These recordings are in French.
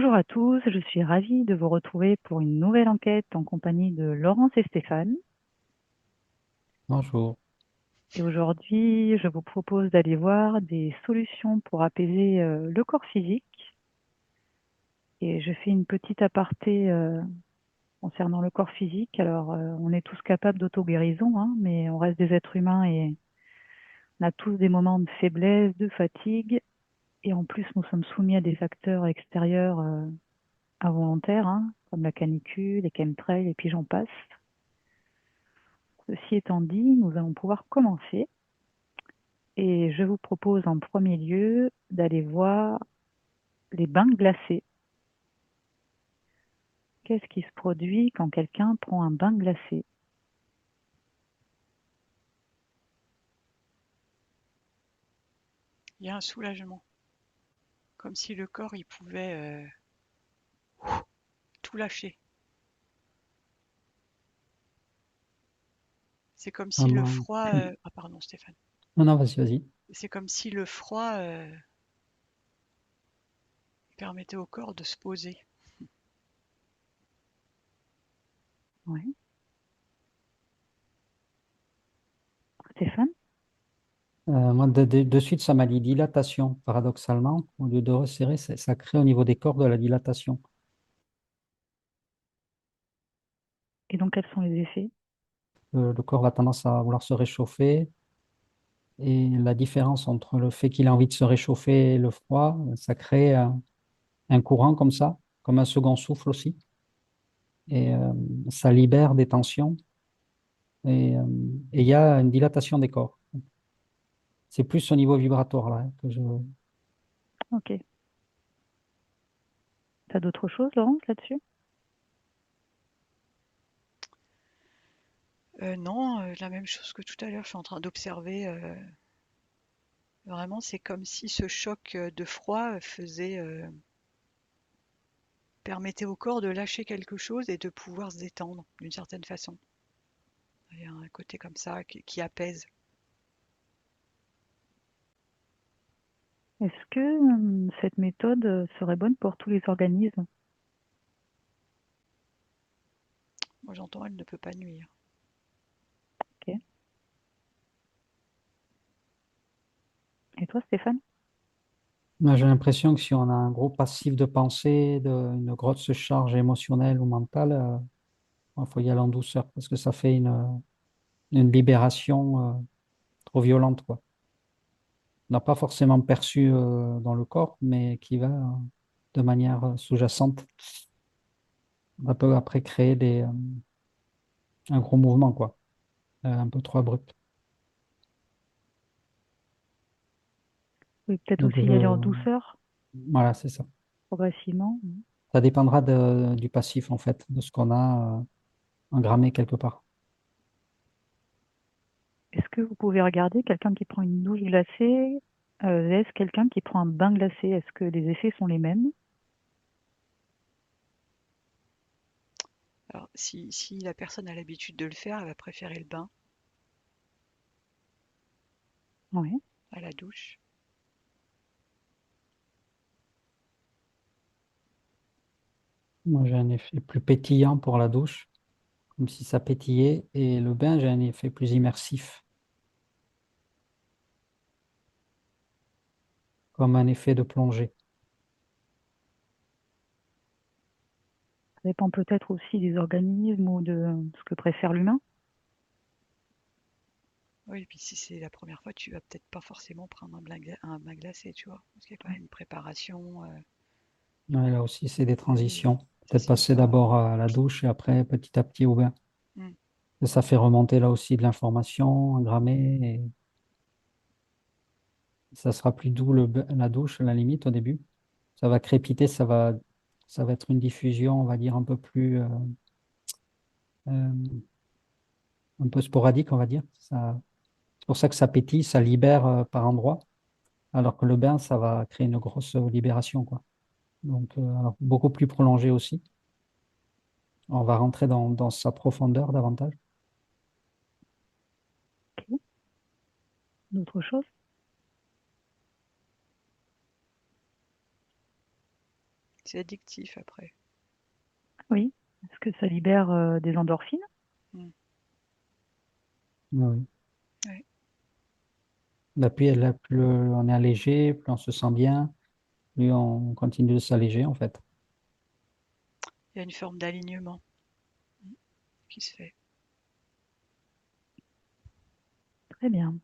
Bonjour à tous, je suis ravie de vous retrouver pour une nouvelle enquête en compagnie de Laurence et Stéphane. Bonjour. Et aujourd'hui, je vous propose d'aller voir des solutions pour apaiser le corps physique. Et je fais une petite aparté concernant le corps physique. Alors, on est tous capables d'auto-guérison, hein, mais on reste des êtres humains et on a tous des moments de faiblesse, de fatigue. Et en plus, nous sommes soumis à des facteurs extérieurs involontaires, hein, comme la canicule, les chemtrails, et puis j'en passe. Ceci étant dit, nous allons pouvoir commencer et je vous propose en premier lieu d'aller voir les bains glacés. Qu'est-ce qui se produit quand quelqu'un prend un bain glacé? Il y a un soulagement, comme si le corps il pouvait tout lâcher. C'est comme si le Vraiment. froid. Ah pardon Stéphane. Non, non, vas-y, vas-y. C'est comme si le froid permettait au corps de se poser. Ouais. Stéphane? Moi, de suite, ça m'a dit dilatation, paradoxalement. Au lieu de resserrer, ça crée au niveau des corps de la dilatation. Et donc, quels sont les effets? Le corps a tendance à vouloir se réchauffer. Et la différence entre le fait qu'il a envie de se réchauffer et le froid, ça crée un courant comme ça, comme un second souffle aussi. Et ça libère des tensions. Et il y a une dilatation des corps. C'est plus au niveau vibratoire là, que je. Ok. T'as d'autres choses, Laurence, là-dessus? Non, la même chose que tout à l'heure. Je suis en train d'observer. Vraiment, c'est comme si ce choc de froid permettait au corps de lâcher quelque chose et de pouvoir se détendre d'une certaine façon. Il y a un côté comme ça qui apaise. Est-ce que cette méthode serait bonne pour tous les organismes? Moi j'entends, elle ne peut pas nuire. Ok. Et toi, Stéphane? Moi, j'ai l'impression que si on a un gros passif de pensée, une grosse charge émotionnelle ou mentale, il faut y aller en douceur parce que ça fait une libération trop violente, quoi. On n'a pas forcément perçu dans le corps, mais qui va de manière sous-jacente, un peu après créer un gros mouvement, quoi, un peu trop abrupt. Oui, peut-être Donc, aussi y aller en douceur, voilà, c'est ça. progressivement. Ça dépendra du passif, en fait, de ce qu'on a engrammé quelque part. Est-ce que vous pouvez regarder quelqu'un qui prend une douche glacée, est-ce quelqu'un qui prend un bain glacé? Est-ce que les effets sont les mêmes? Alors, si la personne a l'habitude de le faire, elle va préférer le bain Oui. à la douche. Moi, j'ai un effet plus pétillant pour la douche, comme si ça pétillait, et le bain, j'ai un effet plus immersif, comme un effet de plongée. Ça dépend peut-être aussi des organismes ou de ce que préfère l'humain. Oui, et puis si c'est la première fois, tu vas peut-être pas forcément prendre un bain glacé, tu vois, parce qu'il y a quand même une préparation. Ouais, là aussi, c'est des Oui, transitions. ça Peut-être se fait passer pas. d'abord à la douche et après, petit à petit, au bain. Hmm. Et ça fait remonter là aussi de l'information, engrammée, et ça sera plus doux la douche, à la limite, au début. Ça va crépiter, ça va être une diffusion, on va dire, euh, un peu sporadique, on va dire. C'est pour ça que ça pétille, ça libère par endroits, alors que le bain, ça va créer une grosse libération, quoi. Donc, alors, beaucoup plus prolongé aussi. On va rentrer dans sa profondeur davantage. Ok. D'autres choses? C'est addictif après. Oui, parce que ça libère des endorphines. Mm. Oui. Ouais. Bah, plus on est allégé, plus on se sent bien, plus on continue de s'alléger en fait. Il y a une forme d'alignement qui se fait. Très bien.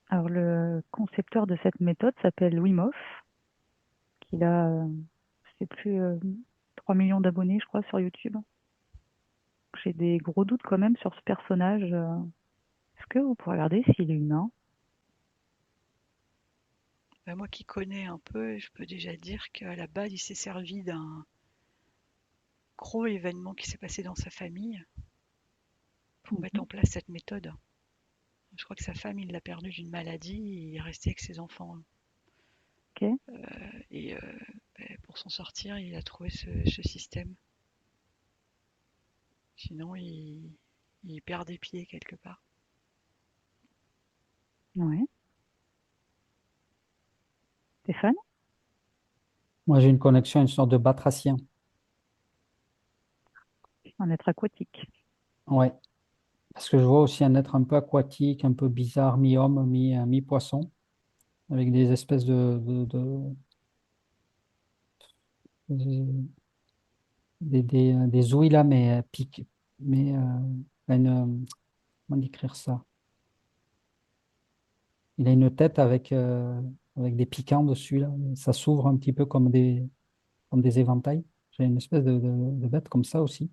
Alors, le concepteur de cette méthode s'appelle Wim Hof, qu'il a, je sais plus, 3 millions d'abonnés, je crois, sur YouTube. J'ai des gros doutes quand même sur ce personnage. Est-ce que vous pouvez regarder s'il est humain? Ben, moi qui connais un peu, je peux déjà dire qu'à la base, il s'est servi d'un gros événement qui s'est passé dans sa famille pour mettre Mhm. en place cette méthode. Je crois que sa femme, il l'a perdu d'une maladie et il est resté avec ses enfants. Ok, Et ben, pour s'en sortir, il a trouvé ce système. Sinon, il perd des pieds quelque part. ouais. Stéphane? Moi, j'ai une connexion à une sorte de batracien. Un être aquatique. Ouais. Parce que je vois aussi un être un peu aquatique, un peu bizarre, mi-homme, mi-poisson, avec des espèces de- des ouïes là, mais pique, mais comment décrire ça? Il a une tête avec des piquants dessus là. Ça s'ouvre un petit peu comme des éventails. J'ai une espèce de bête comme ça aussi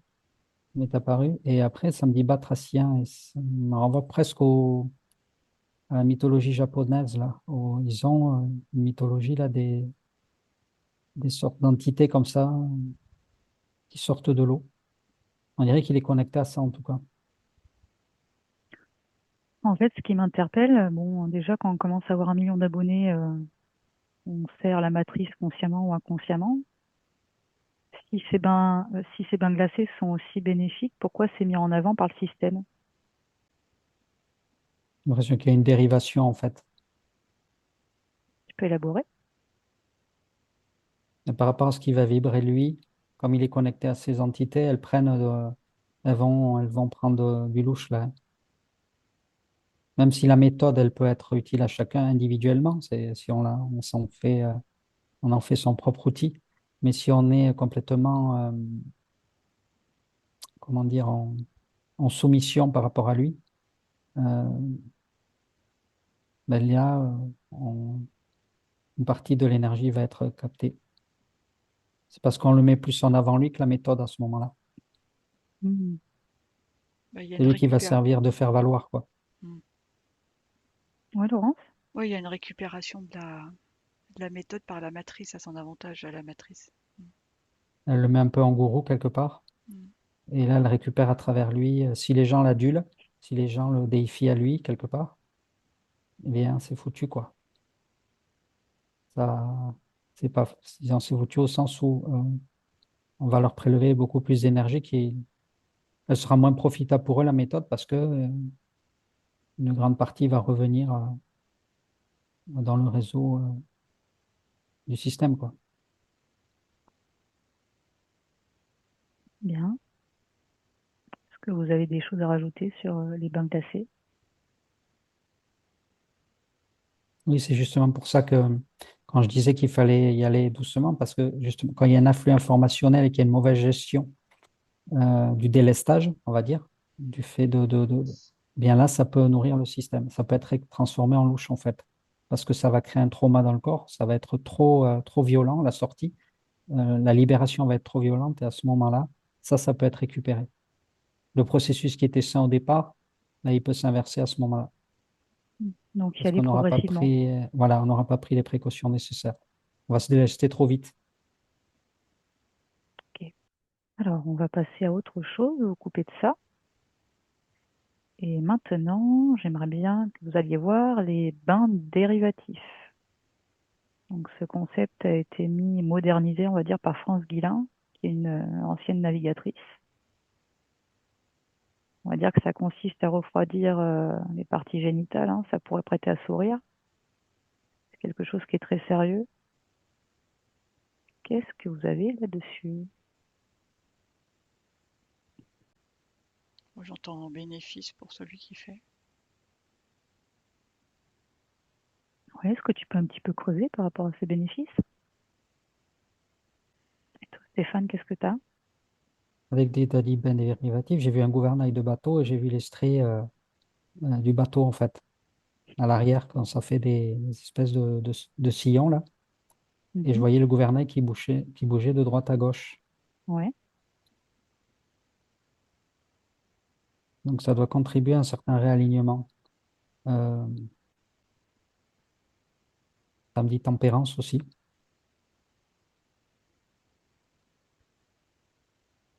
qui m'est apparue. Et après, ça me dit batracien et ça me renvoie presque à la mythologie japonaise là. Ils ont une mythologie là des sortes d'entités comme ça qui sortent de l'eau. On dirait qu'il est connecté à ça en tout cas. En fait, ce qui m'interpelle, bon, déjà, quand on commence à avoir 1 million d'abonnés, on sert la matrice consciemment ou inconsciemment. Si ces bains glacés sont aussi bénéfiques, pourquoi c'est mis en avant par le système? J'ai l'impression qu'il y a une dérivation en fait. Tu peux élaborer? Et par rapport à ce qui va vibrer lui, comme il est connecté à ces entités, elles vont prendre du louche là. Même si la méthode, elle peut être utile à chacun individuellement, c'est si on s'en fait, on en fait son propre outil. Mais si on est complètement, comment dire, en soumission par rapport à lui, euh, ben là, une partie de l'énergie va être captée. C'est parce qu'on le met plus en avant lui que la méthode à ce moment-là. Hmm. Ben, il y a C'est une lui qui va récupération. servir de faire valoir, quoi. Ouais, Laurence? Oui, il y a une récupération de la méthode par la matrice à son avantage, à la matrice. Elle le met un peu en gourou quelque part. Mm. Et là, elle récupère à travers lui. Si les gens l'adulent, si les gens le déifient à lui quelque part, eh bien, c'est foutu, quoi. Ça, c'est pas, c'est foutu au sens où on va leur prélever beaucoup plus d'énergie qui, elle sera moins profitable pour eux, la méthode, parce que une grande partie va revenir dans le réseau du système, quoi. Bien. Est-ce que vous avez des choses à rajouter sur les bains glacés? Oui, c'est justement pour ça que quand je disais qu'il fallait y aller doucement, parce que justement, quand il y a un afflux informationnel et qu'il y a une mauvaise gestion du délestage, on va dire, du fait bien là, ça peut nourrir le système. Ça peut être transformé en louche, en fait, parce que ça va créer un trauma dans le corps, ça va être trop violent, la sortie, la libération va être trop violente, et à ce moment-là, ça peut être récupéré. Le processus qui était sain au départ, là, il peut s'inverser à ce moment-là, Donc, y parce aller qu'on n'aura pas progressivement. pris, voilà, on n'aura pas pris les précautions nécessaires. On va se délester trop vite. Ok. Alors, on va passer à autre chose, vous coupez de ça. Et maintenant, j'aimerais bien que vous alliez voir les bains dérivatifs. Donc, ce concept a été modernisé, on va dire, par France Guillain, qui est une ancienne navigatrice. On va dire que ça consiste à refroidir les parties génitales, hein. Ça pourrait prêter à sourire. C'est quelque chose qui est très sérieux. Qu'est-ce que vous avez là-dessus? Moi, j'entends bénéfice pour celui qui fait. Ouais, est-ce que tu peux un petit peu creuser par rapport à ces bénéfices? Et toi, Stéphane, qu'est-ce que tu as? Avec des talibans dérivatifs, j'ai vu un gouvernail de bateau et j'ai vu les traits du bateau, en fait, à l'arrière, quand ça fait des espèces de sillons, là. Et je Mhm. voyais le gouvernail qui bougeait de droite à gauche. Ouais, Donc, ça doit contribuer à un certain réalignement. Euh, Ça me dit tempérance aussi.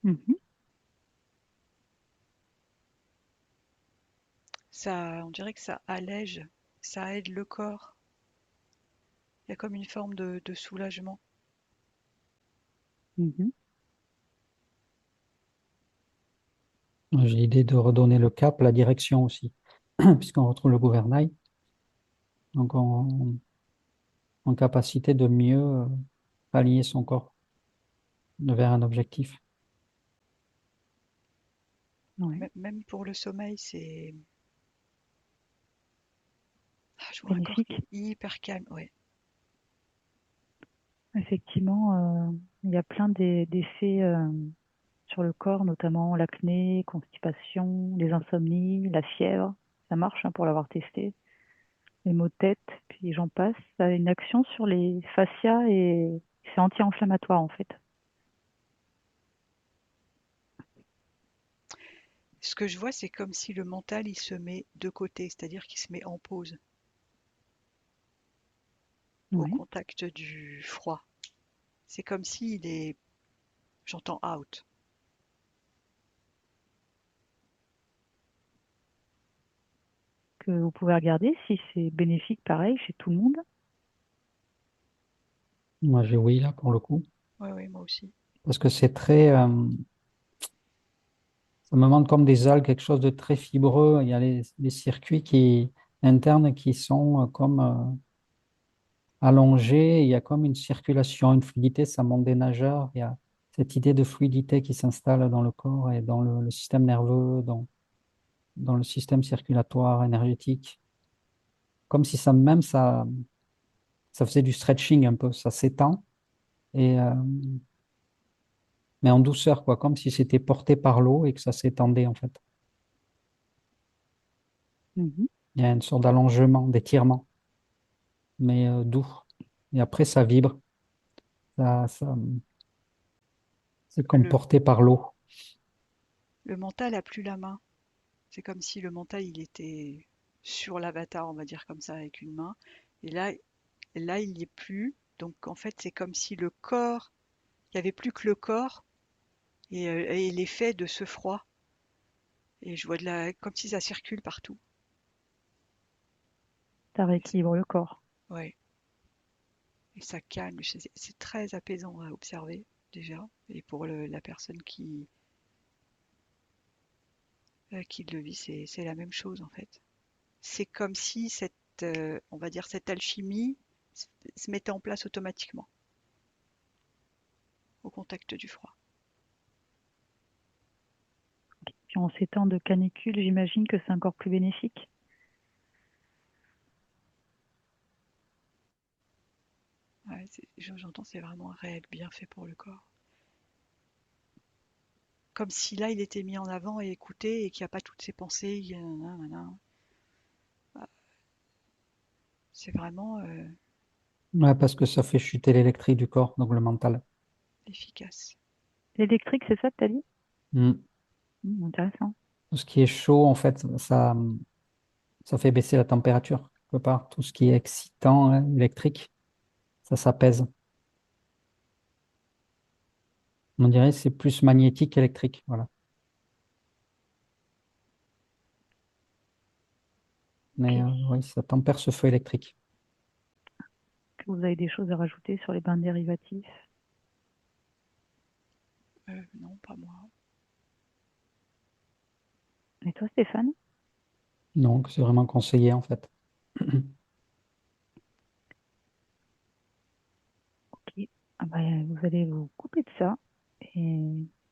mhm, Ça, on dirait que ça allège, ça aide le corps. Il y a comme une forme de soulagement. mhm. J'ai l'idée de redonner le cap, la direction aussi, puisqu'on retrouve le gouvernail. Donc, en capacité de mieux aligner son corps vers un objectif. Ouais, Même pour le sommeil, c'est. Ah, je vois un corps qui bénéfique. est hyper calme. Ouais. Effectivement, il y a plein d'effets sur le corps, notamment l'acné, constipation, les insomnies, la fièvre. Ça marche hein, pour l'avoir testé. Les maux de tête, puis j'en passe. Ça a une action sur les fascias et c'est anti-inflammatoire en fait. Ce que je vois, c'est comme si le mental, il se met de côté, c'est-à-dire qu'il se met en pause au Ouais. contact du froid. C'est comme s'il est, j'entends out. Que vous pouvez regarder si c'est bénéfique pareil chez tout le monde. Moi, j'ai oui, là, pour le coup. Ouais, ouais, moi aussi. Parce que c'est très. Ça me demande comme des algues, quelque chose de très fibreux. Il y a les circuits internes qui sont comme allongés. Il y a comme une circulation, une fluidité. Ça monte des nageurs. Il y a cette idée de fluidité qui s'installe dans le corps et dans le système nerveux, dans le système circulatoire, énergétique. Comme si ça faisait du stretching un peu. Ça s'étend, et, mais en douceur, quoi. Comme si c'était porté par l'eau et que ça s'étendait, en fait. Mhm. Il y a une sorte d'allongement, d'étirement, mais doux. Et après, ça vibre. C'est comme Le, porté par l'eau. le mental a plus la main. C'est comme si le mental, il était sur l'avatar, on va dire comme ça, avec une main. Et là, il n'y est plus. Donc, en fait, c'est comme si le corps, il n'y avait plus que le corps et l'effet de ce froid. Et je vois comme si ça circule partout. Ça Et rééquilibre le corps. ouais. Et ça calme. C'est très apaisant à observer, déjà. Et pour la personne qui le vit, c'est la même chose, en fait. C'est comme si on va dire, cette alchimie se mettait en place automatiquement au contact du froid. Puis en ces temps de canicule, j'imagine que c'est encore plus bénéfique. Ouais, j'entends, c'est vraiment un réel bienfait pour le corps. Comme si là, il était mis en avant et écouté et qu'il n'y a pas toutes ces pensées. C'est vraiment Ouais, parce que ça fait chuter l'électrique du corps, donc le mental. efficace. L'électrique, c'est ça que tu as dit? Mm. Intéressant. Tout ce qui est chaud, en fait, ça fait baisser la température, quelque part. Tout ce qui est excitant, hein, électrique, ça s'apaise. On dirait que c'est plus magnétique qu'électrique. Voilà. Mais Ok. oui, ça tempère ce feu électrique. Que vous avez des choses à rajouter sur les bains dérivatifs? Non, pas moi. Et toi, Stéphane? Donc, c'est vraiment conseillé, en fait. Ok. Vous allez vous couper de ça. Et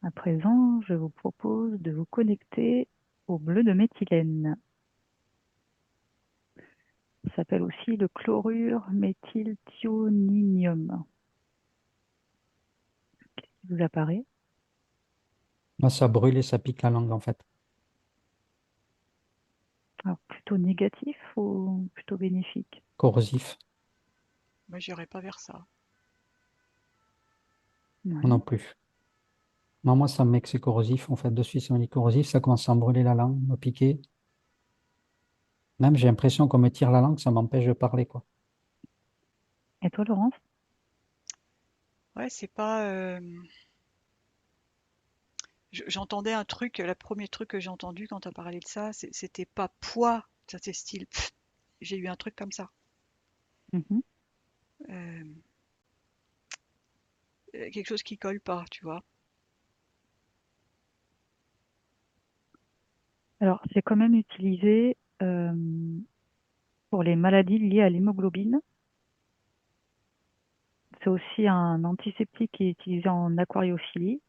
à présent, je vous propose de vous connecter au bleu de méthylène. Ça s'appelle aussi le chlorure méthylthioninium. Qu'est-ce qui vous apparaît? Moi, ça brûle et ça pique la langue, en fait. Alors, plutôt négatif ou plutôt bénéfique? Corrosif, Moi, j'irais pas vers ça. Ouais. non plus. Non, moi, ça me met que c'est corrosif. En fait, de suite, ça me dit corrosif, ça commence à me brûler la langue, me piquer. Même, j'ai l'impression qu'on me tire la langue, ça m'empêche de parler, quoi. Et toi, Laurence? Ouais, c'est pas. J'entendais un truc, le premier truc que j'ai entendu quand tu as parlé de ça, c'était pas poids, ça c'est style. Pff, j'ai eu un truc comme ça. Mhm. Euh, quelque chose qui colle pas, tu vois. Alors, c'est quand même utilisé pour les maladies liées à l'hémoglobine. C'est aussi un antiseptique qui est utilisé en aquariophilie.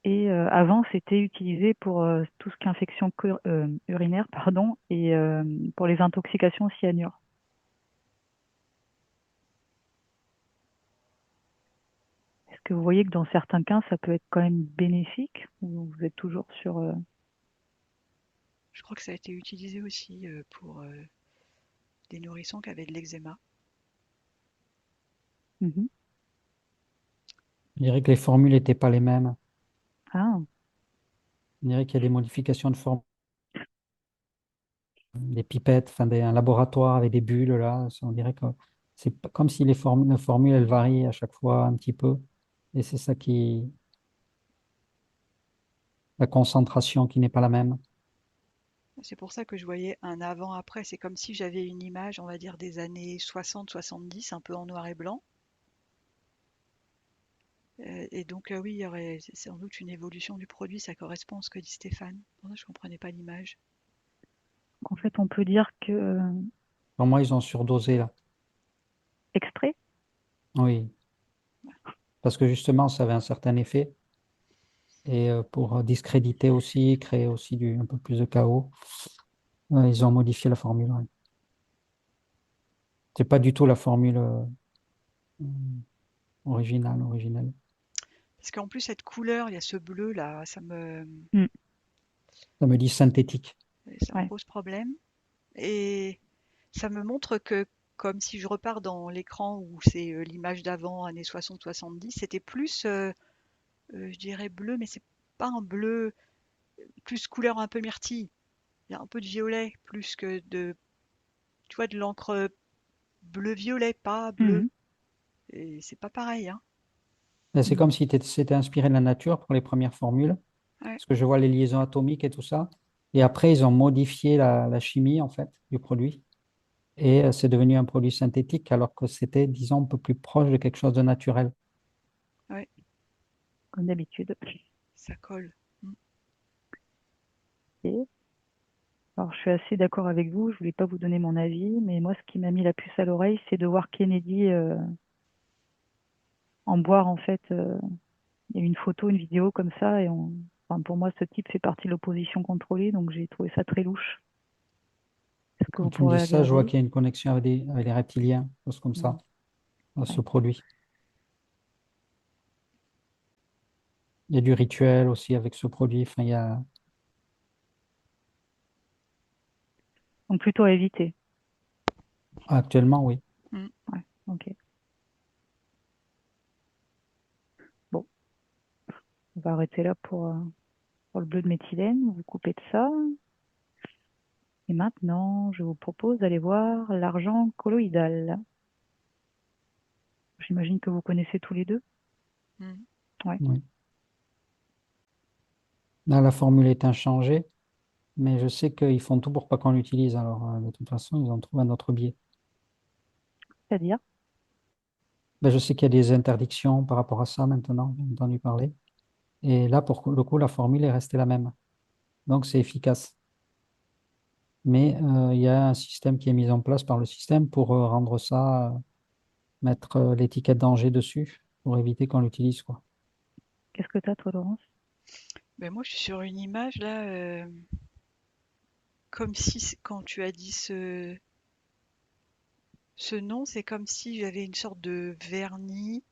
Et avant, c'était utilisé pour tout ce qui est infection urinaire, pardon, et pour les intoxications au cyanure. Est-ce que vous voyez que dans certains cas, ça peut être quand même bénéfique ou vous êtes toujours sur... Je crois que ça a été utilisé aussi pour des nourrissons qui avaient de l'eczéma. Mhm. Je dirais que les formules n'étaient pas les mêmes. Ah, Je dirais qu'il y a des modifications de forme, des pipettes, enfin, un laboratoire avec des bulles, là. On dirait que c'est comme si les formules, elles varient à chaque fois un petit peu. Et c'est ça qui, la concentration qui n'est pas la même. C'est pour ça que je voyais un avant-après. C'est comme si j'avais une image, on va dire, des années 60-70, un peu en noir et blanc. Et donc, oui, il y aurait c'est sans doute une évolution du produit. Ça correspond à ce que dit Stéphane. Pour ça, je comprenais pas l'image. en fait, on peut dire que Pour moi, ils ont surdosé, là. extrait, Oui, parce que justement, ça avait un certain effet. Et pour discréditer aussi, créer aussi un peu plus de chaos, ils ont modifié la formule. Ouais. C'est pas du tout la formule originale. Parce qu'en plus, cette couleur, il y a ce bleu là, hmm, Ça me dit synthétique. ça me ouais. pose problème. Et ça me montre que, comme si je repars dans l'écran où c'est l'image d'avant, années 60-70, c'était plus, je dirais bleu, mais c'est pas un bleu, plus couleur un peu myrtille. Il y a un peu de violet, plus que de, tu vois, de l'encre bleu-violet, pas bleu. Mhm. Et c'est pas pareil, hein. Ben, c'est comme Non. si tu s'étais inspiré de la nature pour les premières formules, Ouais, parce que je vois les liaisons atomiques et tout ça. Et après, ils ont modifié la chimie, en fait, du produit. Et c'est devenu un produit synthétique, alors que c'était, disons, un peu plus proche de quelque chose de naturel. ouais, Comme d'habitude. ça colle. Mm. Et, alors, je suis assez d'accord avec vous, je voulais pas vous donner mon avis, mais moi, ce qui m'a mis la puce à l'oreille, c'est de voir Kennedy en boire, en fait. Il y a une photo, une vidéo comme ça, et enfin, pour moi, ce type fait partie de l'opposition contrôlée, donc j'ai trouvé ça très louche. Est-ce que Quand vous tu me dis pourrez ça, je vois regarder? qu'il y a une connexion avec les reptiliens, choses comme ça, Mm. dans ce Ouais. produit. Il y a du rituel aussi avec ce produit. Enfin, il y a... Donc plutôt à éviter. Actuellement, oui. Mm. Ouais, ok. Bon, on va arrêter là pour le bleu de méthylène. Vous coupez de ça. Et maintenant, je vous propose d'aller voir l'argent colloïdal. J'imagine que vous connaissez tous les deux. Mm. Ouais, Oui. Là, la formule est inchangée, mais je sais qu'ils font tout pour pas qu'on l'utilise. Alors, de toute façon, ils ont trouvé un autre biais. c'est-à-dire, Ben, je sais qu'il y a des interdictions par rapport à ça maintenant, j'ai entendu parler. Et là, pour le coup, la formule est restée la même. Donc, c'est efficace. Mais il y a un système qui est mis en place par le système pour rendre ça mettre l'étiquette danger dessus pour éviter qu'on l'utilise, quoi. Qu'est-ce que t'as, toi, Laurence? Ben moi, je suis sur une image là, comme si quand tu as dit ce nom, c'est comme si j'avais une sorte de vernis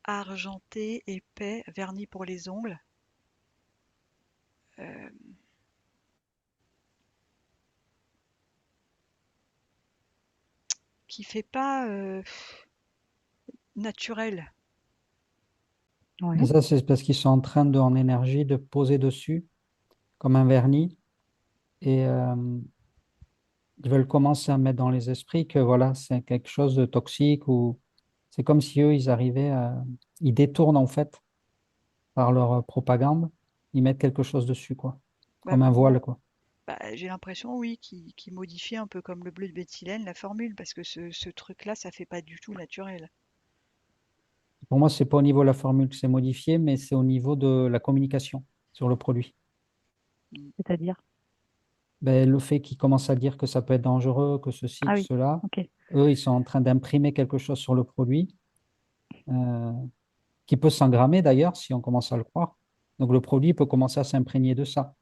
argenté, épais, vernis pour les ongles, euh, qui fait pas naturel. Et Ouais. ça, c'est parce qu'ils sont en train de, en énergie, de poser dessus comme un vernis. Et ils veulent commencer à mettre dans les esprits que voilà, c'est quelque chose de toxique ou c'est comme si eux, ils arrivaient à... Ils détournent en fait par leur propagande, ils mettent quelque chose dessus, quoi. Bah Comme un pour moi, voile, quoi. bah, j'ai l'impression, oui, qui modifie un peu comme le bleu de méthylène la formule, parce que ce truc-là, ça fait pas du tout naturel. Pour moi, c'est pas au niveau de la formule que c'est modifié, mais c'est au niveau de la communication sur le produit. Mm. C'est-à-dire? Ben, le fait qu'ils commencent à dire que ça peut être dangereux, que ceci, Ah que oui, cela, ok. eux, ils sont en train d'imprimer quelque chose sur le produit, euh, qui peut s'engrammer d'ailleurs, si on commence à le croire. Donc le produit peut commencer à s'imprégner de ça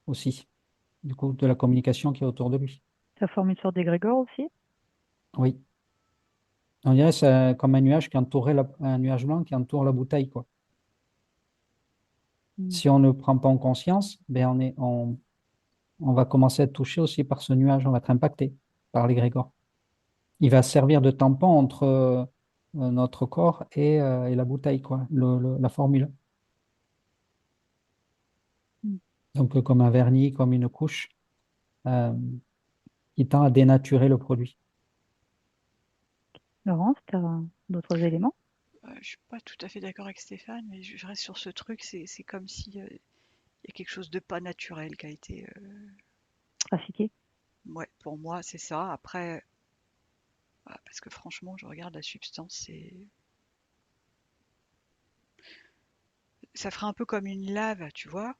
aussi, du coup, de la communication qui est autour de lui. Ça forme une sorte d'égrégore aussi? Oui. On dirait que c'est comme un nuage qui entourait un nuage blanc qui entoure la bouteille, quoi. Hmm. Si on ne prend pas en conscience, ben on va commencer à être touché aussi par ce nuage, on va être impacté par l'égrégore. Il va servir de tampon entre notre corps et la bouteille, quoi, la formule. Hmm. Donc, comme un vernis, comme une couche, euh, qui tend à dénaturer le produit. Laurence, t'as d'autres éléments Je suis pas tout à fait d'accord avec Stéphane, mais je reste sur ce truc, c'est comme si il y a quelque chose de pas naturel qui a été. trafiqués? Ouais, pour moi, c'est ça. Après, parce que franchement, je regarde la substance, ça ferait un peu comme une lave, tu vois,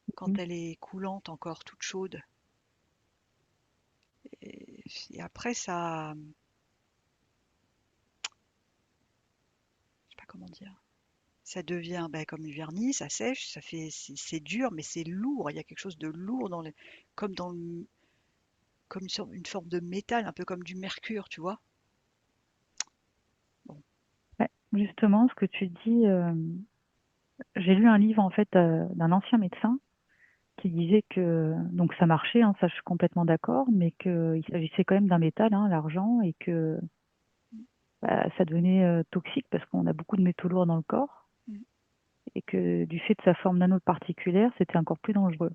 Hmm. quand elle est coulante encore, toute chaude. Et après, ça, je sais pas comment dire. Ça devient comme du vernis, ça sèche, ça fait, c'est dur, mais c'est lourd. Il y a quelque chose de lourd comme dans comme une forme de métal, un peu comme du mercure, tu vois. Bon, Ouais, justement, ce que tu dis, j'ai lu un livre en fait d'un ancien médecin qui disait que donc ça marchait, hein, ça je suis complètement d'accord, mais qu'il s'agissait quand même d'un métal, hein, l'argent, et que bah, ça devenait toxique parce qu'on a beaucoup de métaux lourds dans le corps mm. et que du fait de sa forme nanoparticulaire, c'était encore plus dangereux.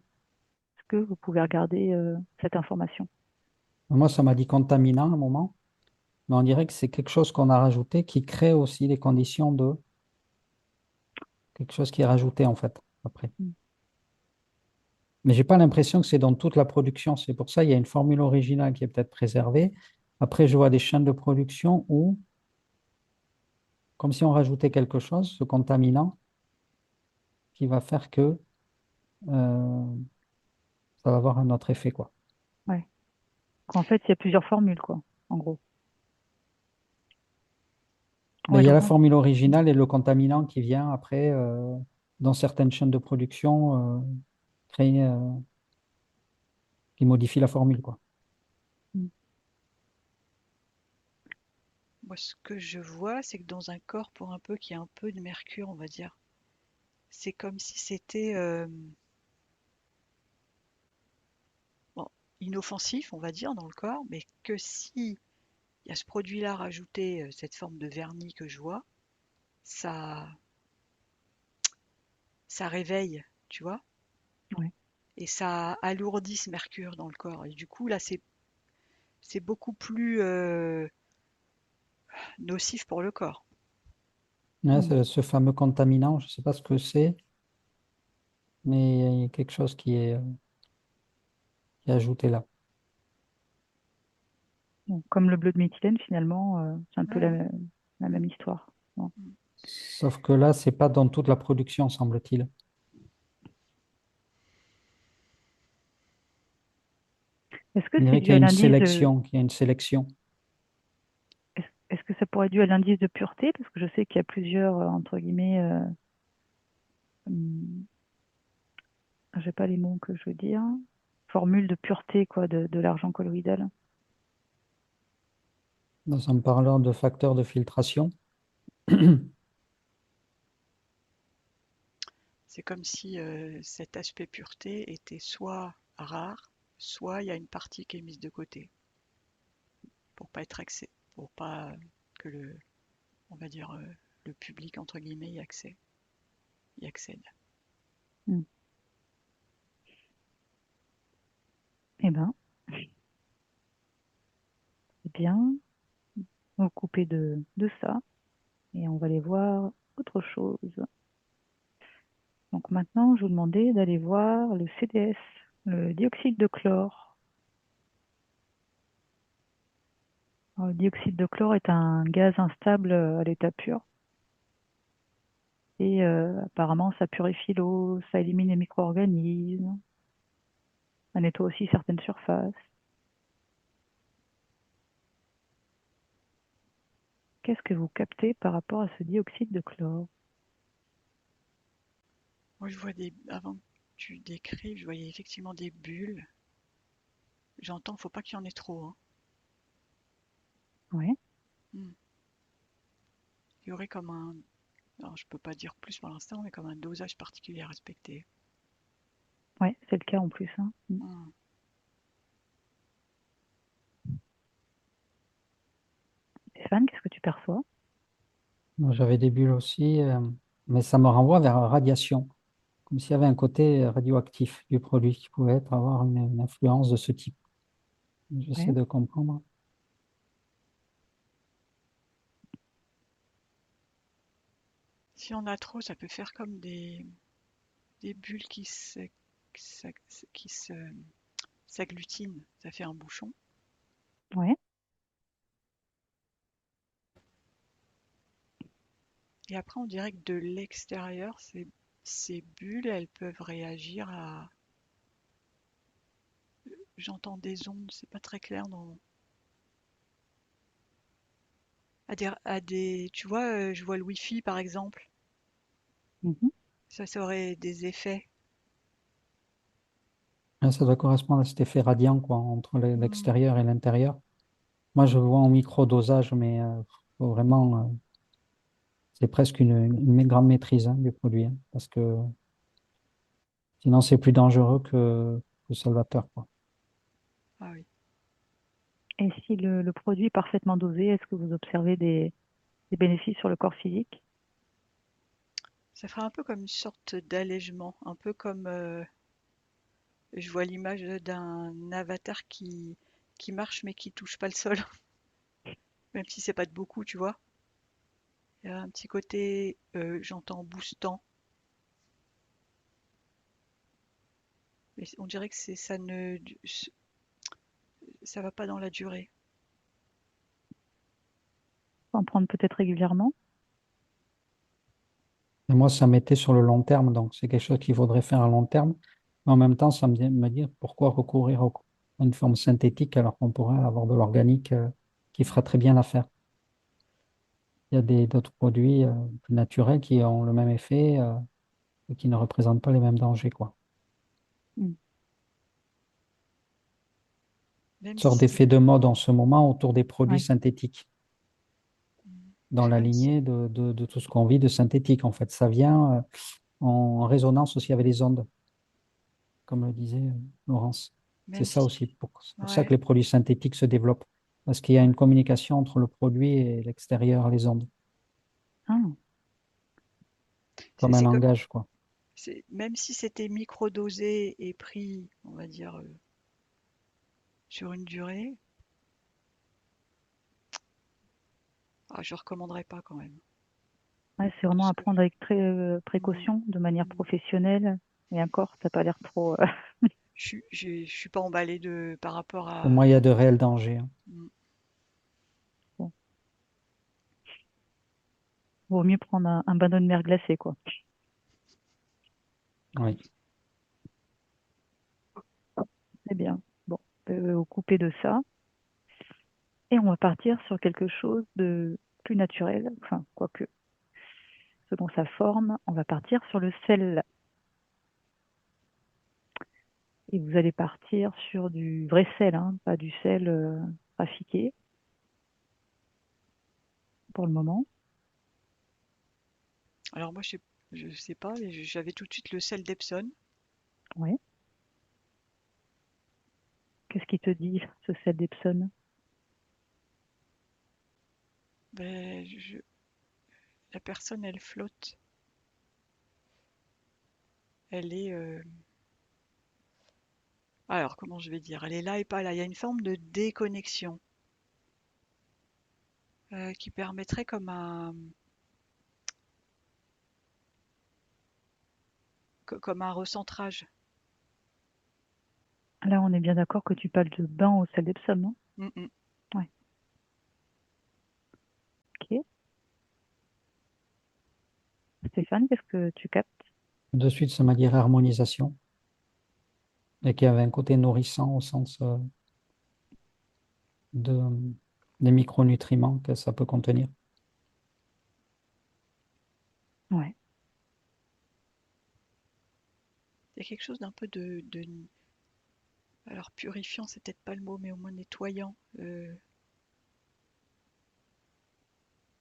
Est-ce que vous pouvez regarder cette information? Moi, ça m'a dit contaminant à un moment, mais on dirait que c'est quelque chose qu'on a rajouté qui crée aussi les conditions de quelque chose qui est rajouté, en fait, après. Mm. Mais j'ai pas l'impression que c'est dans toute la production. C'est pour ça il y a une formule originale qui est peut-être préservée. Après, je vois des chaînes de production où, comme si on rajoutait quelque chose, ce contaminant, qui va faire que euh, ça va avoir un autre effet, quoi. Ouais. Qu'en fait, il y a plusieurs formules, quoi, en gros. Mais Ouais, il y a la Laurence. formule originale et le contaminant qui vient après, dans certaines chaînes de production, créer, qui modifie la formule, quoi. Mm. Moi, ce que je vois, c'est que dans un corps, pour un peu, qui a un peu de mercure, on va dire, c'est comme si c'était bon, inoffensif, on va dire, dans le corps, mais que si il y a ce produit-là rajouté, cette forme de vernis que je vois, ça, ça réveille, tu vois, Ouais. et ça alourdit ce mercure dans le corps. Et du coup, là, c'est beaucoup plus nocif pour le corps. Ouais, Mm. c'est ce fameux contaminant, je ne sais pas ce que c'est, mais il y a quelque chose qui est ajouté là. Bon, comme le bleu de méthylène, finalement, c'est un peu Ouais. la même histoire. Bon. Mm. Sauf que là, c'est pas dans toute la production, semble-t-il. Est-ce que On c'est dirait qu'il dû y a à une l'indice sélection, qu'il y a une sélection. est-ce que ça pourrait être dû à l'indice de pureté, parce que je sais qu'il y a plusieurs, entre guillemets, hum, j'ai pas les mots que je veux dire, formules de pureté quoi, de l'argent colloïdal. En parlant de facteurs de filtration, C'est comme si cet aspect pureté était soit rare, soit il y a une partie qui est mise de côté pour pas être accès, pour pas que on va dire, le public entre guillemets y accède. Hmm. Eh ben, c'est bien. On va couper de ça et on va aller voir autre chose. Donc maintenant, je vous demandais d'aller voir le CDS, le dioxyde de chlore. Alors, le dioxyde de chlore est un gaz instable à l'état pur. Et apparemment, ça purifie l'eau, ça élimine les micro-organismes, ça nettoie aussi certaines surfaces. Qu'est-ce que vous captez par rapport à ce dioxyde de chlore? Moi je vois avant que tu décrives, je voyais effectivement des bulles. J'entends, faut pas qu'il y en ait trop, hein. Ouais, Hmm. Il y aurait comme alors je peux pas dire plus pour l'instant, mais comme un dosage particulier à respecter. ouais, c'est le cas en plus, hein. Hmm. Stéphane, qu'est-ce que tu perçois? moi, j'avais des bulles aussi, mais ça me renvoie vers la radiation, comme s'il y avait un côté radioactif du produit qui pouvait avoir une influence de ce type. J'essaie Ouais. de comprendre. Si on a trop, ça peut faire comme des bulles qui s'agglutinent. Ça fait un bouchon. Ouais. Et après, on dirait que de l'extérieur, ces bulles, elles peuvent réagir à. J'entends des ondes, c'est pas très clair dans. Tu vois, je vois le Wi-Fi par exemple. Mhm. Ça aurait des effets. Ça doit correspondre à cet effet radiant, quoi, entre Hmm. l'extérieur et l'intérieur. Moi, je vois en micro-dosage, mais faut vraiment, c'est presque une grande maîtrise hein, du produit, hein, parce que sinon, c'est plus dangereux que salvateur, quoi. Ah oui. Et si le produit est parfaitement dosé, est-ce que vous observez des bénéfices sur le corps physique? Ça ferait un peu comme une sorte d'allègement, un peu comme je vois l'image d'un avatar qui marche mais qui touche pas le sol, même si c'est pas de beaucoup, tu vois. Il y a un petit côté, j'entends boostant, mais on dirait que ça va pas dans la durée. Faut en prendre peut-être régulièrement. Et moi, ça m'était sur le long terme, donc c'est quelque chose qu'il faudrait faire à long terme. Mais en même temps, ça me dire pourquoi recourir à une forme synthétique alors qu'on pourrait avoir de l'organique qui fera très bien l'affaire. Il y a d'autres produits plus naturels qui ont le même effet et qui ne représentent pas les mêmes dangers, quoi. Mm. Même Une si sorte c'est, d'effet de mode en ce moment autour des produits Ouais. synthétiques, dans la même si, lignée de tout ce qu'on vit de synthétique. En fait, ça vient en résonance aussi avec les ondes, comme le disait Laurence. C'est même ça si, aussi, c'est pour ça que ouais, les produits synthétiques se développent, parce qu'il y a une communication entre le produit et l'extérieur, les ondes, Ah, comme un c'est comme, langage, quoi. même si c'était microdosé et pris, on va dire, sur une durée, je recommanderais pas quand même. ouais, c'est De vraiment ce à que prendre avec très Mm, précaution, de manière mm. professionnelle. Et encore, ça n'a pas l'air trop. Je suis pas emballée par rapport Pour à. moi, il y a de réels dangers, hein. Mm. Bon. Vaut mieux prendre un bain de mer glacé, quoi. Oui. C'est bien. Bon, vous couper de ça. Et on va partir sur quelque chose de plus naturel, enfin, quoique, selon sa forme. On va partir sur le sel. Et vous allez partir sur du vrai sel, hein, pas du sel trafiqué pour le moment. Alors moi, je sais pas, mais j'avais tout de suite le sel d'Epsom. Ouais. Qu'est-ce qui te dit ce sel d'Epsom? Ben, la personne, elle flotte. Elle est... Alors, comment je vais dire? Elle est là et pas là. Il y a une forme de déconnexion qui permettrait comme un recentrage. Là, on est bien d'accord que tu parles de bain au sel d'Epsom, non? Mm, mm. Ouais. Ok. Stéphane, qu'est-ce que tu captes? De suite, ça m'a dit harmonisation et qu'il y avait un côté nourrissant au sens de, des micronutriments que ça peut contenir. Ouais. Il y a quelque chose d'un peu alors purifiant, c'est peut-être pas le mot, mais au moins nettoyant.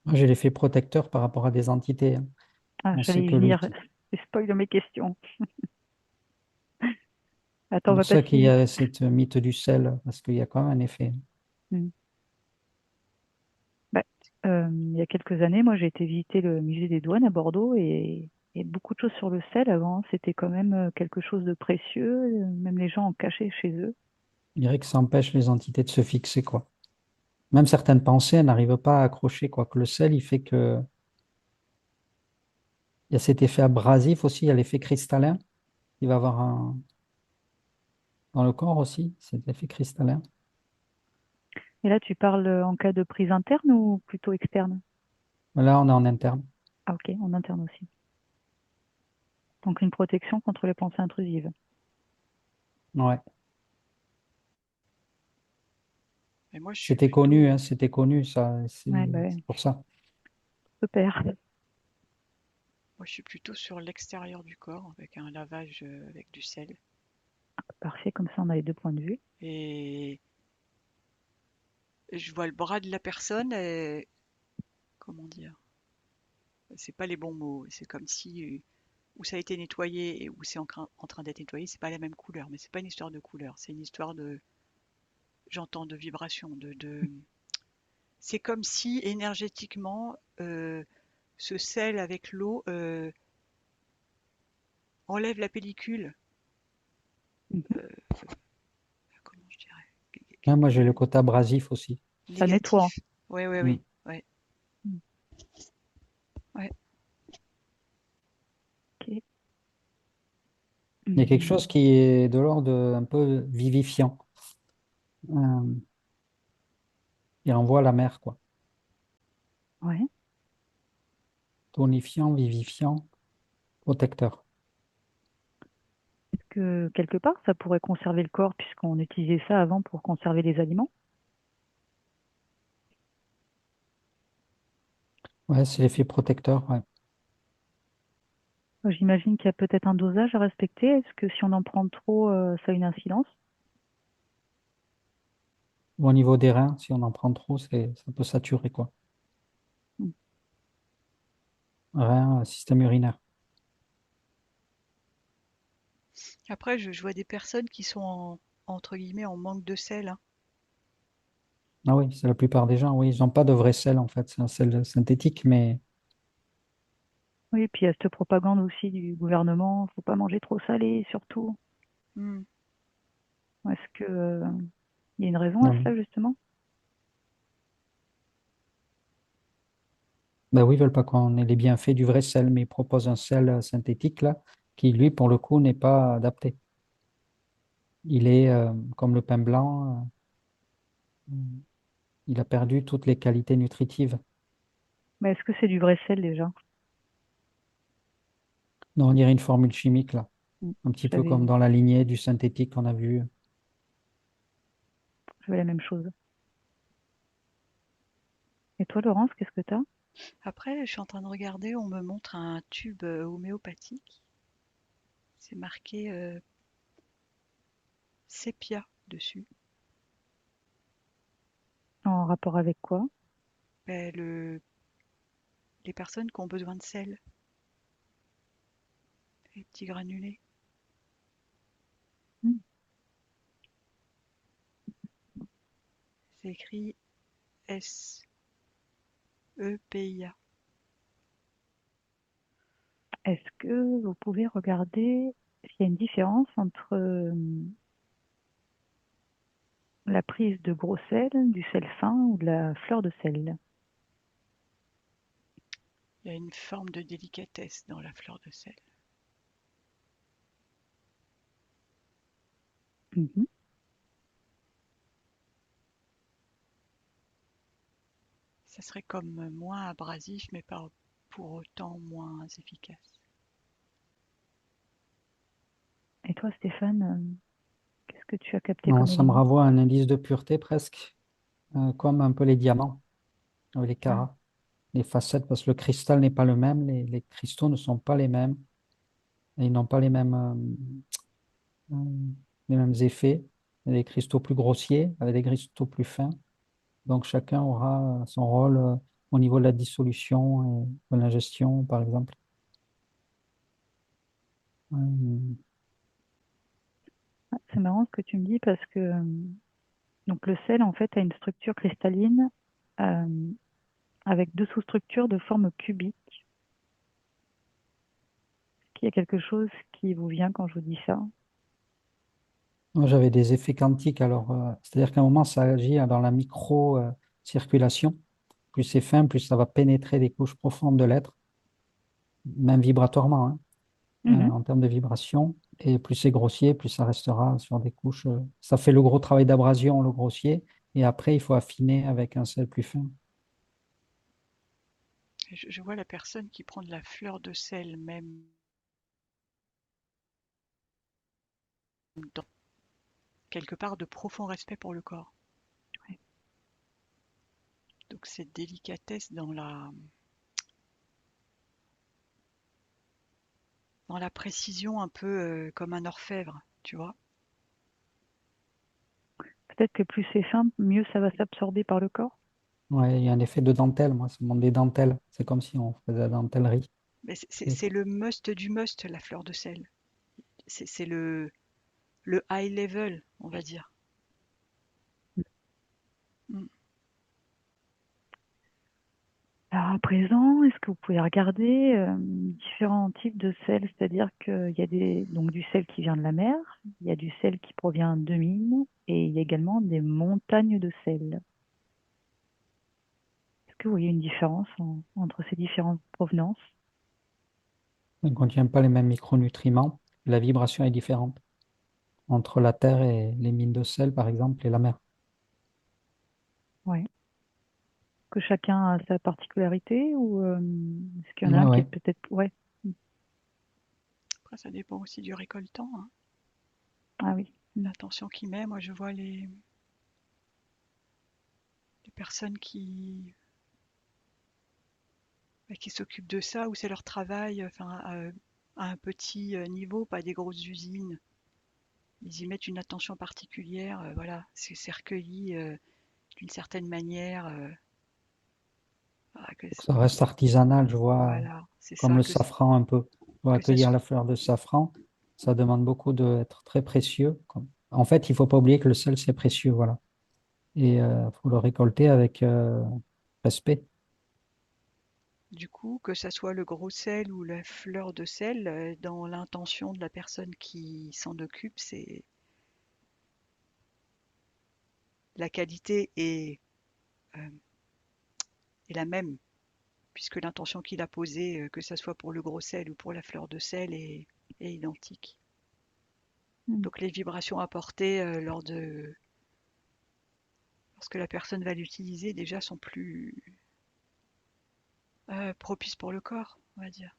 Moi, j'ai l'effet protecteur par rapport à des entités, hein. Ah, On j'allais sait y que venir. Tu spoil mes questions. c'est Attends, on va pour ça qu'il y passer. a cette mythe du sel, parce qu'il y a quand même un effet. Hmm. Bah, il y a quelques années, moi, j'ai été visiter le musée des douanes à Bordeaux et beaucoup de choses sur le sel avant. C'était quand même quelque chose de précieux. Même les gens en cachaient chez eux. Je dirais que ça empêche les entités de se fixer, quoi. Même certaines pensées, elles n'arrivent pas à accrocher, quoi. Que le sel, il fait que il y a cet effet abrasif aussi, il y a l'effet cristallin. Il va avoir dans le corps aussi, cet effet cristallin. Et là, tu parles en cas de prise interne ou plutôt externe? Mais là, on est en interne. Ah, ok, en interne aussi. Donc une protection contre les pensées intrusives. Ouais. Et moi, je suis C'était connu, plutôt, hein, c'était connu, ça. Ouais, bah, C'est ouais, pour ça. super. moi, je suis plutôt sur l'extérieur du corps avec un lavage avec du sel. Parfait, comme ça on a les deux points de vue. Et je vois le bras de la personne et comment dire? C'est pas les bons mots. C'est comme si où ça a été nettoyé et où c'est en train d'être nettoyé, c'est pas la même couleur. Mais c'est pas une histoire de couleur, c'est une histoire j'entends, de vibration, c'est comme si énergétiquement ce sel avec l'eau enlève la pellicule. Mhm. euh, Comment je dirais? Hein, moi, j'ai le côté abrasif aussi. Ça nettoie. Négatif. Ouais, ouais, Mm. oui. Ouais, Mm. ouais. Ok. Il y a quelque chose Mhm. qui est de l'ordre un peu vivifiant. Euh, il renvoie à la mer, quoi. Ouais. Tonifiant, vivifiant, protecteur. Est-ce que quelque part ça pourrait conserver le corps puisqu'on utilisait ça avant pour conserver les aliments? Ouais, c'est l'effet protecteur, ouais. J'imagine qu'il y a peut-être un dosage à respecter. Est-ce que si on en prend trop, ça a une incidence? Ou au niveau des reins, si on en prend trop, ça peut saturer, quoi. Mm. Reins, système urinaire. Après, je vois des personnes qui sont entre guillemets en manque de sel, hein. Ah oui, c'est la plupart des gens, oui, ils n'ont pas de vrai sel, en fait. C'est un sel synthétique, mais Oui, puis il y a cette propagande aussi du gouvernement, faut pas manger trop salé, surtout. Hmm. Est-ce que il y a une raison à non. cela justement? Ben oui, ils veulent pas qu'on ait les bienfaits du vrai sel, mais ils proposent un sel synthétique, là, qui, lui, pour le coup, n'est pas adapté. Il est comme le pain blanc, il a perdu toutes les qualités nutritives. Mais est-ce que c'est du vrai sel déjà? Non, on dirait une formule chimique, là. Mm. Un petit peu J'avais comme dans la lignée du synthétique qu'on a vu. j'avais la même chose. Et toi, Laurence, qu'est-ce que tu as? Après, je suis en train de regarder, on me montre un tube homéopathique. C'est marqué sépia dessus. En rapport avec quoi? Ben, les personnes qui ont besoin de sel, les petits granulés. Hmm. C'est écrit SEPIA. Est-ce que vous pouvez regarder s'il y a une différence entre la prise de gros sel, du sel fin ou de la fleur de sel? Il y a une forme de délicatesse dans la fleur de sel. Mhm. Ça serait comme moins abrasif, mais pas pour autant moins efficace. Et toi, Stéphane, qu'est-ce que tu as capté Non, comme ça me élément? renvoie à un indice de pureté presque, comme un peu les diamants, les Ah, carats, les facettes, parce que le cristal n'est pas le même, les cristaux ne sont pas les mêmes, et ils n'ont pas euh, les mêmes effets. Il y a des cristaux plus grossiers avec des cristaux plus fins. Donc chacun aura son rôle au niveau de la dissolution et de l'ingestion, par exemple. Euh, c'est marrant ce que tu me dis parce que donc le sel, en fait, a une structure cristalline euh, avec deux sous-structures de forme cubique. Est-ce qu'il y a quelque chose qui vous vient quand je vous dis ça? Moi, j'avais des effets quantiques, alors, c'est-à-dire qu'à un moment, ça agit dans la micro-circulation. Plus c'est fin, plus ça va pénétrer les couches profondes de l'être, même vibratoirement, hein, Mhm. en termes de vibration. Et plus c'est grossier, plus ça restera sur des couches. Ça fait le gros travail d'abrasion, le grossier. Et après, il faut affiner avec un sel plus fin. Je vois la personne qui prend de la fleur de sel même dans quelque part de profond respect pour le corps. Ouais. Donc cette délicatesse dans la précision un peu comme un orfèvre, tu vois. Peut-être que plus c'est fin, mieux ça va s'absorber par le corps. Ouais, il y a un effet de dentelle, moi, ça me montre des dentelles. C'est comme si on faisait de la dentellerie. Mais Et- c'est le must du must, la fleur de sel. C'est le high level, on va dire. Mm. Alors à présent, est-ce que vous pouvez regarder différents types de sel? C'est-à-dire qu'il y a donc du sel qui vient de la mer, il y a du sel qui provient de mines et il y a également des montagnes de sel. Est-ce que vous voyez une différence entre ces différentes provenances? Ça ne contient pas les mêmes micronutriments. La vibration est différente entre la terre et les mines de sel, par exemple, et la mer. Ouais. Que chacun a sa particularité ou est-ce qu'il y en a Ouais, un qui est ouais. peut-être... Ouais. Après, ça dépend aussi du récoltant, hein. Ah oui. L'attention qu'il met. Moi, je vois les personnes qui s'occupent de ça, ou c'est leur travail, enfin, à un petit niveau, pas des grosses usines. Ils y mettent une attention particulière, voilà, c'est recueilli d'une certaine manière. Voilà, Faut que ça reste artisanal, je vois, voilà, c'est comme ça, le safran un peu. Pour que ça accueillir soit. la fleur de safran, ça demande beaucoup d'être très précieux. En fait, il faut pas oublier que le sel, c'est précieux, voilà. Et il faut le récolter avec respect. Du coup, que ça soit le gros sel ou la fleur de sel, dans l'intention de la personne qui s'en occupe, c'est la qualité euh, est la même, puisque l'intention qu'il a posée, que ça soit pour le gros sel ou pour la fleur de sel, est identique. Mm. Donc les vibrations apportées lorsque la personne va l'utiliser déjà sont plus propices pour le corps, on va dire.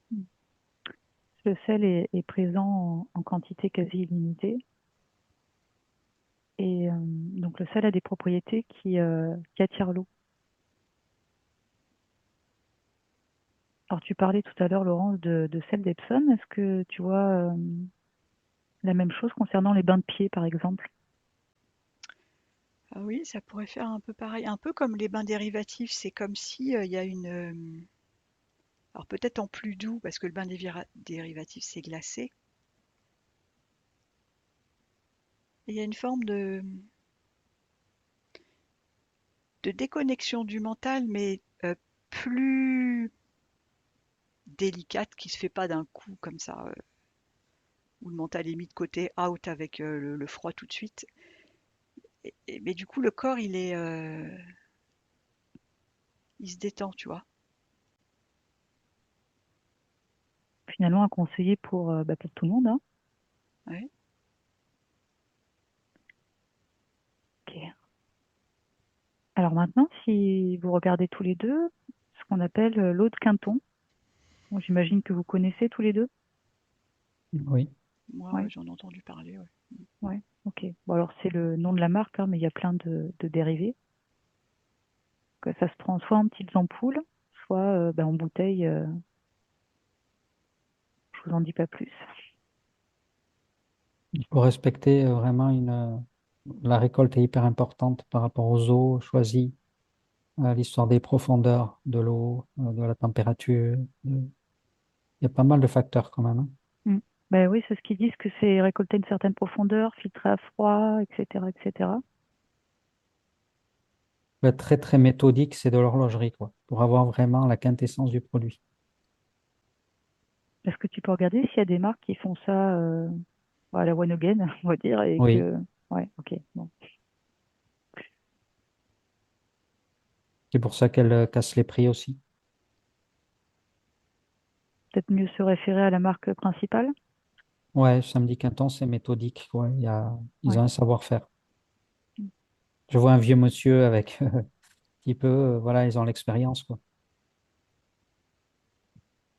Mm. Le sel est présent en quantité quasi illimitée. Et Donc le sel a des propriétés qui attirent l'eau. Alors tu parlais tout à l'heure, Laurence, de sel d'Epsom. Est-ce que tu vois la même chose concernant les bains de pieds, par exemple? Ah oui, ça pourrait faire un peu pareil, un peu comme les bains dérivatifs. C'est comme si il y a alors peut-être en plus doux, parce que le bain dérivatif c'est glacé. Et il y a une forme de déconnexion du mental, mais plus délicate, qui se fait pas d'un coup comme ça, où le mental est mis de côté, out avec le froid tout de suite. Mais du coup, le corps, il se détend, tu vois. Finalement, à conseiller pour tout le monde, hein. Ouais. Ok. Alors maintenant, si vous regardez tous les deux ce qu'on appelle l'eau de Quinton, bon, j'imagine que vous connaissez tous les deux. Oui. Moi, Ouais, j'en ai entendu parler. Ouais. ouais, ok. Bon, alors c'est le nom de la marque, hein, mais il y a plein de dérivés. Que ça se prend soit en petites ampoules, soit en bouteille. Je vous en dis pas plus. Il faut respecter vraiment la récolte est hyper importante par rapport aux eaux choisies, l'histoire des profondeurs de l'eau, de la température. Il y a pas mal de facteurs quand même, hein. Mm. Ben oui, c'est ce qu'ils disent que c'est récolter une certaine profondeur, filtré à froid, etc., etc. Faut être très très méthodique, c'est de l'horlogerie, quoi, pour avoir vraiment la quintessence du produit. Est-ce que tu peux regarder s'il y a des marques qui font ça à la one again, on va dire, et Oui, que... Ouais, ok, bon. c'est pour ça qu'elle casse les prix aussi. Peut-être mieux se référer à la marque principale. Ouais, samedi Quinton, c'est méthodique, quoi. Ils ont Ouais. un savoir-faire. Mm. Je vois un vieux monsieur avec un petit peu, voilà, ils ont l'expérience, quoi.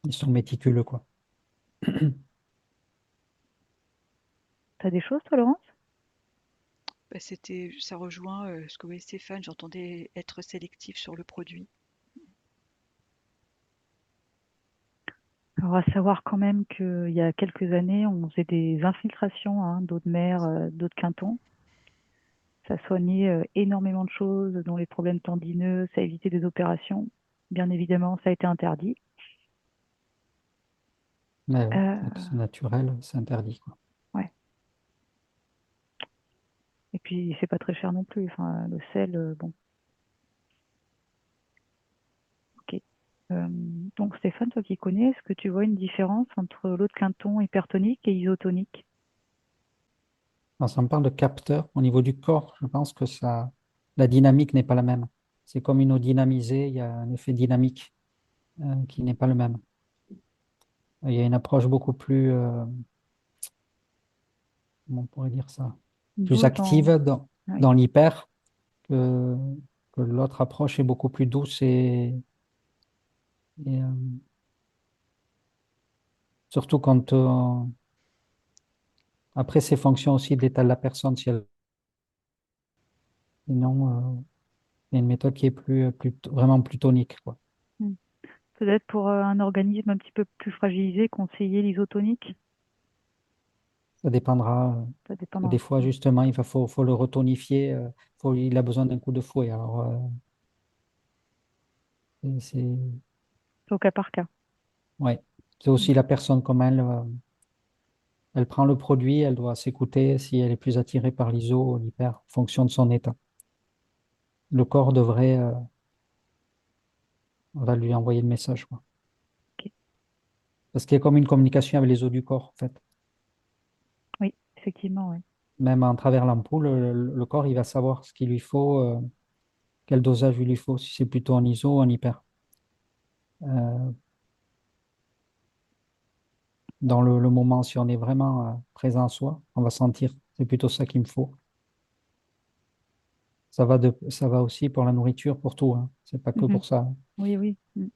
Ils sont méticuleux, quoi. T'as des choses, toi, Laurence? Bah, ça rejoint ce que voulait Stéphane. J'entendais être sélectif sur le produit. Alors, à savoir quand même qu'il y a quelques années, on faisait des infiltrations d'eau de mer, d'eau de Quinton. Ça soignait énormément de choses, dont les problèmes tendineux, ça évitait des opérations. Bien évidemment, ça a été interdit. Mais ouais, dès que Euh, c'est naturel, c'est interdit, quoi. ouais. Et puis, c'est pas très cher non plus. Enfin, le sel, bon, ok. Euh, donc, Stéphane, toi qui connais, est-ce que tu vois une différence entre l'eau de Quinton hypertonique et isotonique? Quand on parle de capteur, au niveau du corps, je pense que la dynamique n'est pas la même. C'est comme une eau dynamisée, il y a un effet dynamique qui n'est pas le même. Il y a une approche beaucoup plus, comment on pourrait dire ça, plus Douce active ouais. dans l'hyper, que, que l'autre approche est beaucoup plus douce et, surtout quand, après, c'est fonction aussi de l'état de la personne, si elle, sinon, il y a une méthode qui est vraiment plus tonique, quoi. Hmm. Peut-être pour un organisme un petit peu plus fragilisé, conseiller l'isotonique. Ça dépendra. Ça Que des dépendra. fois, justement, faut le retonifier. Il a besoin d'un coup de fouet. Alors, c'est C'est au cas par cas. ouais. C'est Hmm. aussi la personne comme elle prend le produit, elle doit s'écouter si elle est plus attirée par l'ISO ou l'hyper, en fonction de son état. Le corps devrait, on va lui envoyer le message, quoi. Ok. Parce qu'il y a comme une communication avec les os du corps, en fait. Oui, effectivement, oui. Même en travers l'ampoule, le corps, il va savoir ce qu'il lui faut, quel dosage il lui faut, si c'est plutôt en ISO ou en hyper. Euh, dans le moment, si on est vraiment présent à soi, on va sentir, c'est plutôt ça qu'il me faut. Ça va aussi pour la nourriture, pour tout, hein. C'est pas que Mhm. pour ça, hein. Oui, oui. De toute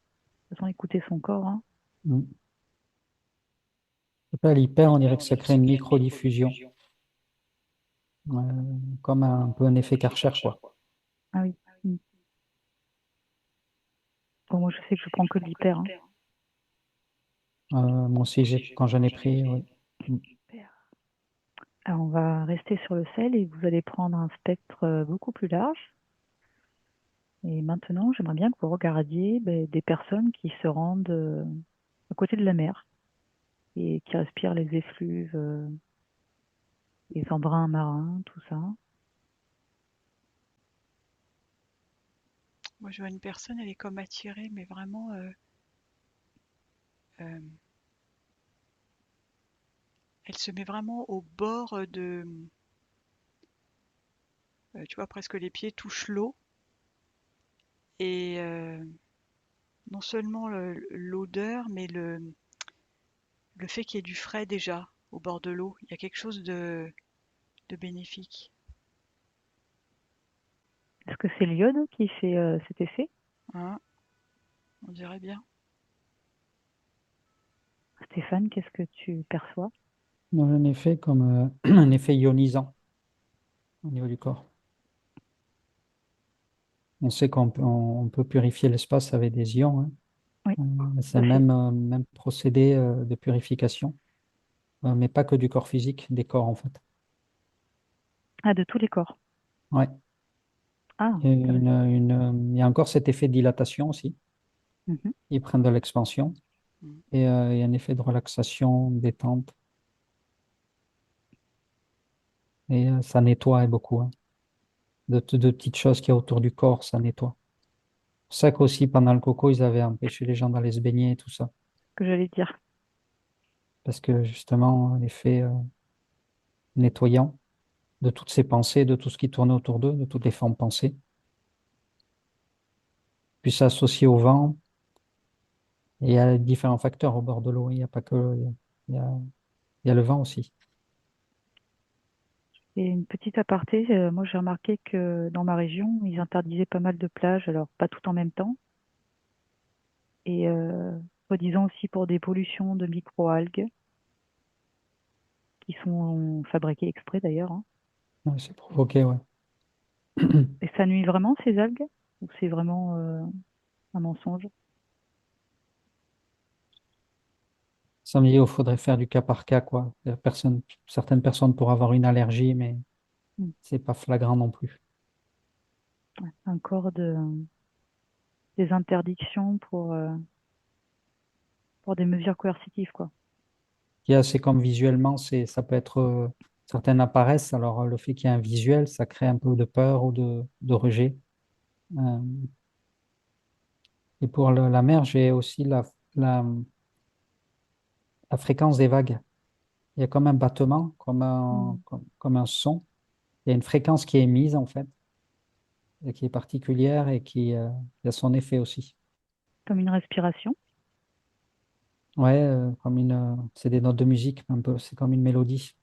façon, écouter son corps, hein. Mm. C'est pas l'hyper, on dirait que ça crée une microdiffusion. Comme un peu un effet Karcher, quoi. Ah oui. Mm. Bon, moi, je sais que je prends que de l'hyper, hein. Moi aussi, quand j'en ai pris, oui. Mm. Hyper. Alors, on va rester sur le sel et vous allez prendre un spectre beaucoup plus large. Et maintenant, j'aimerais bien que vous regardiez des personnes qui se rendent à côté de la mer et qui respirent les effluves, les embruns marins, tout ça. Moi, je vois une personne, elle est comme attirée, mais vraiment, euh, elle se met vraiment au bord tu vois, presque les pieds touchent l'eau. Et non seulement l'odeur, mais le fait qu'il y ait du frais déjà au bord de l'eau. Il y a quelque chose de bénéfique. Est-ce que c'est l'iode qui fait cet effet? Hein, on dirait bien. Stéphane, qu'est-ce que tu perçois? Dans un effet comme un effet ionisant au niveau du corps. On sait on peut purifier l'espace avec des ions, hein. Oui, C'est tout à le fait. même procédé de purification, mais pas que du corps physique, des corps en fait. Ah, de tous les corps. Ouais. Ah, intéressant. Il y a encore cet effet de dilatation aussi. Mhm. Ils prennent de l'expansion Mm. et il y a un effet de relaxation, détente et ça nettoie beaucoup, hein. De petites choses qu'il y a autour du corps, ça nettoie. C'est pour ça qu'aussi pendant le coco, ils avaient empêché les gens d'aller se baigner et tout ça. Ce que j'allais dire. Parce que justement, l'effet nettoyant de toutes ces pensées, de tout ce qui tournait autour d'eux, de toutes les formes pensées. Puis ça associe au vent. Et il y a différents facteurs au bord de l'eau. Il n'y a pas que, il y a, il y a le vent aussi. Et une petite aparté, moi j'ai remarqué que dans ma région, ils interdisaient pas mal de plages, alors pas tout en même temps, et soi-disant aussi pour des pollutions de microalgues qui sont fabriquées exprès d'ailleurs, hein. Ouais, c'est provoqué, ouais. Et ça nuit vraiment ces algues? Ou c'est vraiment un mensonge? Ça me dit, il faudrait faire du cas par cas, quoi. Certaines personnes pourraient avoir une allergie, mais Hmm. c'est pas flagrant non plus. Ouais, encore des interdictions pour des mesures coercitives, quoi. C'est comme visuellement, ça peut être, certaines apparaissent, alors le fait qu'il y ait un visuel, ça crée un peu de peur ou de rejet. Euh, et pour la mer, j'ai aussi la, la fréquence des vagues. Il y a comme un battement, Hmm. comme un son. Il y a une fréquence qui est émise, en fait, et qui est particulière et qui a son effet aussi. Comme une respiration. Ouais, c'est des notes de musique, un peu, c'est comme une mélodie.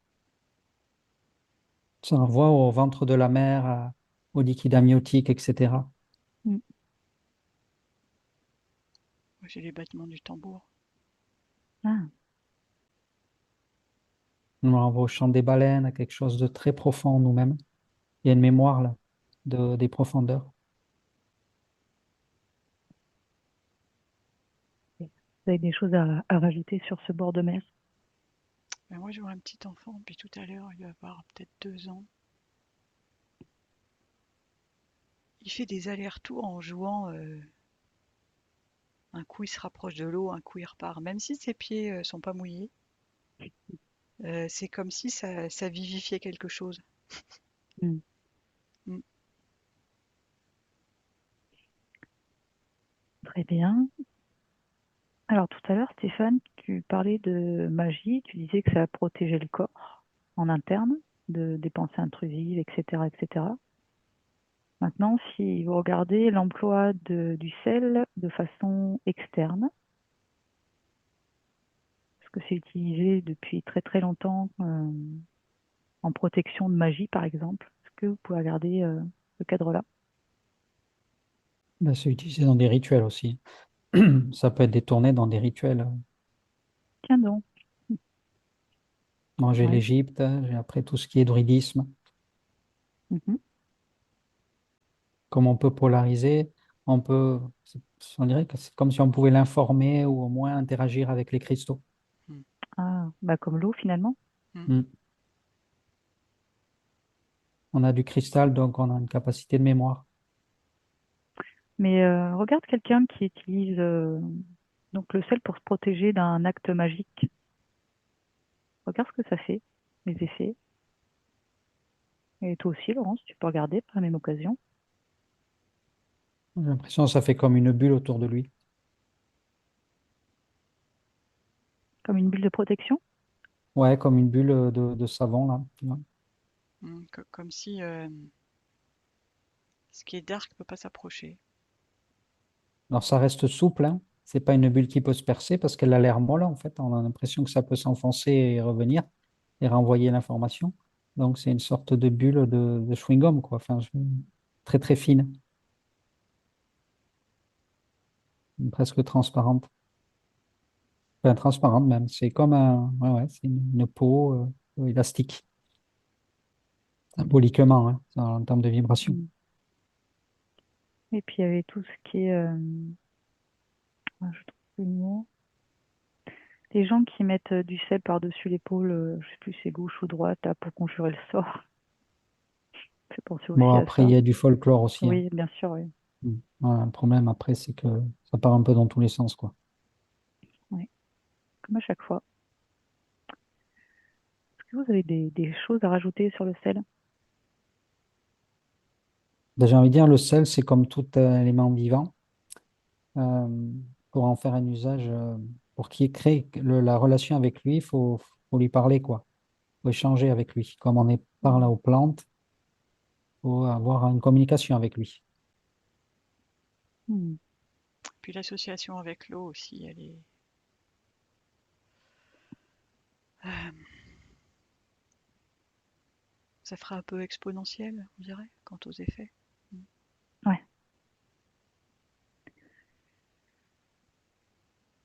Ça envoie au ventre de la mer, au liquide amniotique, etc. Hmm. Moi, j'ai les battements du tambour. Ah, On renvoie au chant des baleines, à quelque chose de très profond en nous-mêmes. Il y a une mémoire, là, des profondeurs. ok. Vous avez des choses à rajouter sur ce bord de mer? Ben, moi, je vois un petit enfant depuis tout à l'heure, il va avoir peut-être 2 ans. Il fait des allers-retours en jouant. Un coup, il se rapproche de l'eau, un coup, il repart. Même si ses pieds sont pas mouillés, c'est comme si ça vivifiait quelque chose. Hmm. Mm. Très bien. Alors tout à l'heure, Stéphane, tu parlais de magie, tu disais que ça protégeait le corps en interne des pensées intrusives, etc., etc. Maintenant, si vous regardez l'emploi du sel de façon externe, parce que c'est utilisé depuis très très longtemps en protection de magie, par exemple, est-ce que vous pouvez regarder ce cadre-là? Ben, c'est utilisé dans des rituels aussi. Ça peut être détourné dans des rituels. Tiens donc. Moi, j'ai Ouais, l'Égypte, j'ai après tout ce qui est druidisme. Mhm. Comme on peut polariser, on peut, on dirait que c'est comme si on pouvait l'informer ou au moins interagir avec les cristaux. Mm. Ah, bah comme l'eau finalement. Mm. Mm. On a du cristal, donc on a une capacité de mémoire. Mais regarde quelqu'un qui utilise donc le sel pour se protéger d'un acte magique. Regarde ce que ça fait, les effets. Et toi aussi, Laurence, tu peux regarder par la même occasion. J'ai l'impression que ça fait comme une bulle autour de lui. Comme une bulle de protection. Ouais, comme une bulle de savon, là. Ouais. Mm. Comme si ce qui est dark peut pas s'approcher. Alors ça reste souple, hein. C'est pas une bulle qui peut se percer parce qu'elle a l'air molle, en fait. On a l'impression que ça peut s'enfoncer et revenir et renvoyer l'information. Donc c'est une sorte de bulle de chewing-gum, quoi. Enfin, très très fine, presque transparente. Enfin, transparente même. C'est comme un, ouais, ouais, c'est une peau élastique, symboliquement, hein, en termes de vibration. Mm. Et puis il y avait tout ce qui est, je trouve plus le mot. Les gens qui mettent du sel par-dessus l'épaule, je sais plus c'est gauche ou droite, là, pour conjurer le sort. Fait penser Bon, aussi à après, il ça. y a du folklore aussi, hein. Oui, bien sûr, oui. Mm. Voilà, le problème après, c'est que ça part un peu dans tous les sens, quoi. Oui, comme à chaque fois. Est-ce que vous avez des choses à rajouter sur le sel? Ben, j'ai envie de dire, le sel, c'est comme tout élément vivant. Euh, pour en faire un usage, pour qu'il crée la relation avec lui, faut lui parler, quoi. Faut échanger avec lui. Comme on est parle Mm. aux plantes, faut avoir une communication avec lui. Mm. Puis l'association avec l'eau aussi, elle est. Ça fera un peu exponentiel, on dirait, quant aux effets. Mm. Ouais.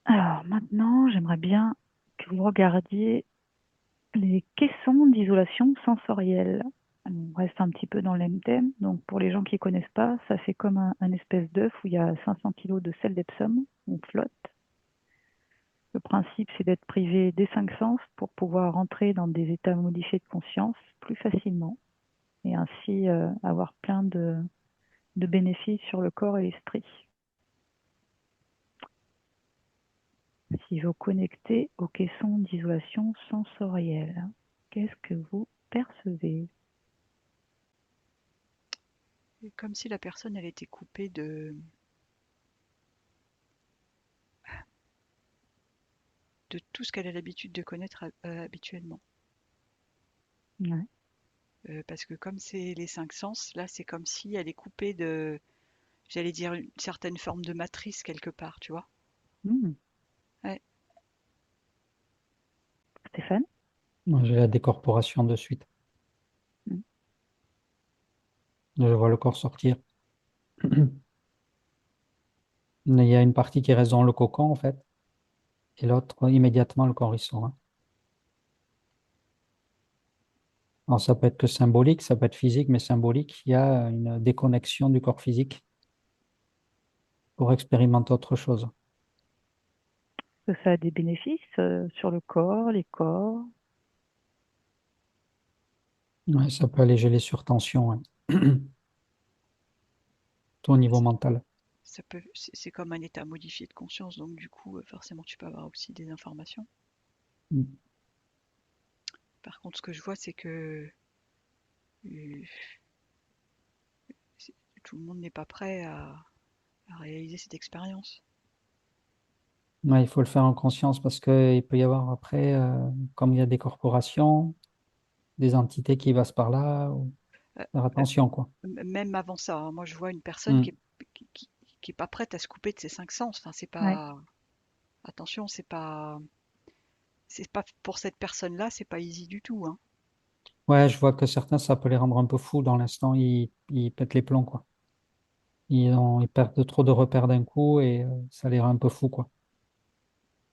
Alors maintenant, j'aimerais bien que vous regardiez les caissons d'isolation sensorielle. On reste un petit peu dans le même thème. Donc pour les gens qui ne connaissent pas, ça fait comme un espèce d'œuf où il y a 500 kilos de sel d'Epsom, on flotte. Le principe, c'est d'être privé des cinq sens pour pouvoir rentrer dans des états modifiés de conscience plus facilement et ainsi avoir plein de bénéfices sur le corps et l'esprit. Si vous connectez aux caissons d'isolation sensorielle, qu'est-ce que vous percevez? Et comme si la personne, elle était coupée de tout ce qu'elle a l'habitude de connaître habituellement. Ouais. Parce que comme c'est les cinq sens, là, c'est comme si elle est coupée de, j'allais dire, une certaine forme de matrice quelque part, tu vois. Mmh. Ouais. Stéphane? Moi, j'ai la décorporation de suite. Mmh. Je vois le corps sortir. Il y a une partie qui reste dans le cocon, en fait, et l'autre, immédiatement, le corps, il sort, hein. Alors, ça peut être que symbolique, ça peut être physique, mais symbolique, il y a une déconnexion du corps physique pour expérimenter autre chose. Que ça a des bénéfices sur le corps, les corps? Ouais, ça peut alléger les surtensions, ouais. Tout au niveau mental. Ça peut, c'est comme un état modifié de conscience, donc du coup, forcément, tu peux avoir aussi des informations. Mm. Par contre, ce que je vois, c'est que euh, tout le monde n'est pas prêt à réaliser cette expérience. Ouais, il faut le faire en conscience parce qu'il peut y avoir après, comme il y a des corporations, des entités qui passent par là, Euh, faire euh, attention, quoi. Même avant ça, hein, moi, je vois une personne Mm. qui, qui- qui est pas prête à se couper de ses cinq sens. Enfin, c'est Ouais. pas, attention, c'est pas pour cette personne-là, c'est pas easy du tout, hein. Ouais, je vois que certains, ça peut les rendre un peu fous dans l'instant, ils pètent les plombs, quoi. Ils perdent trop de repères d'un coup et ça les rend un peu fous, quoi.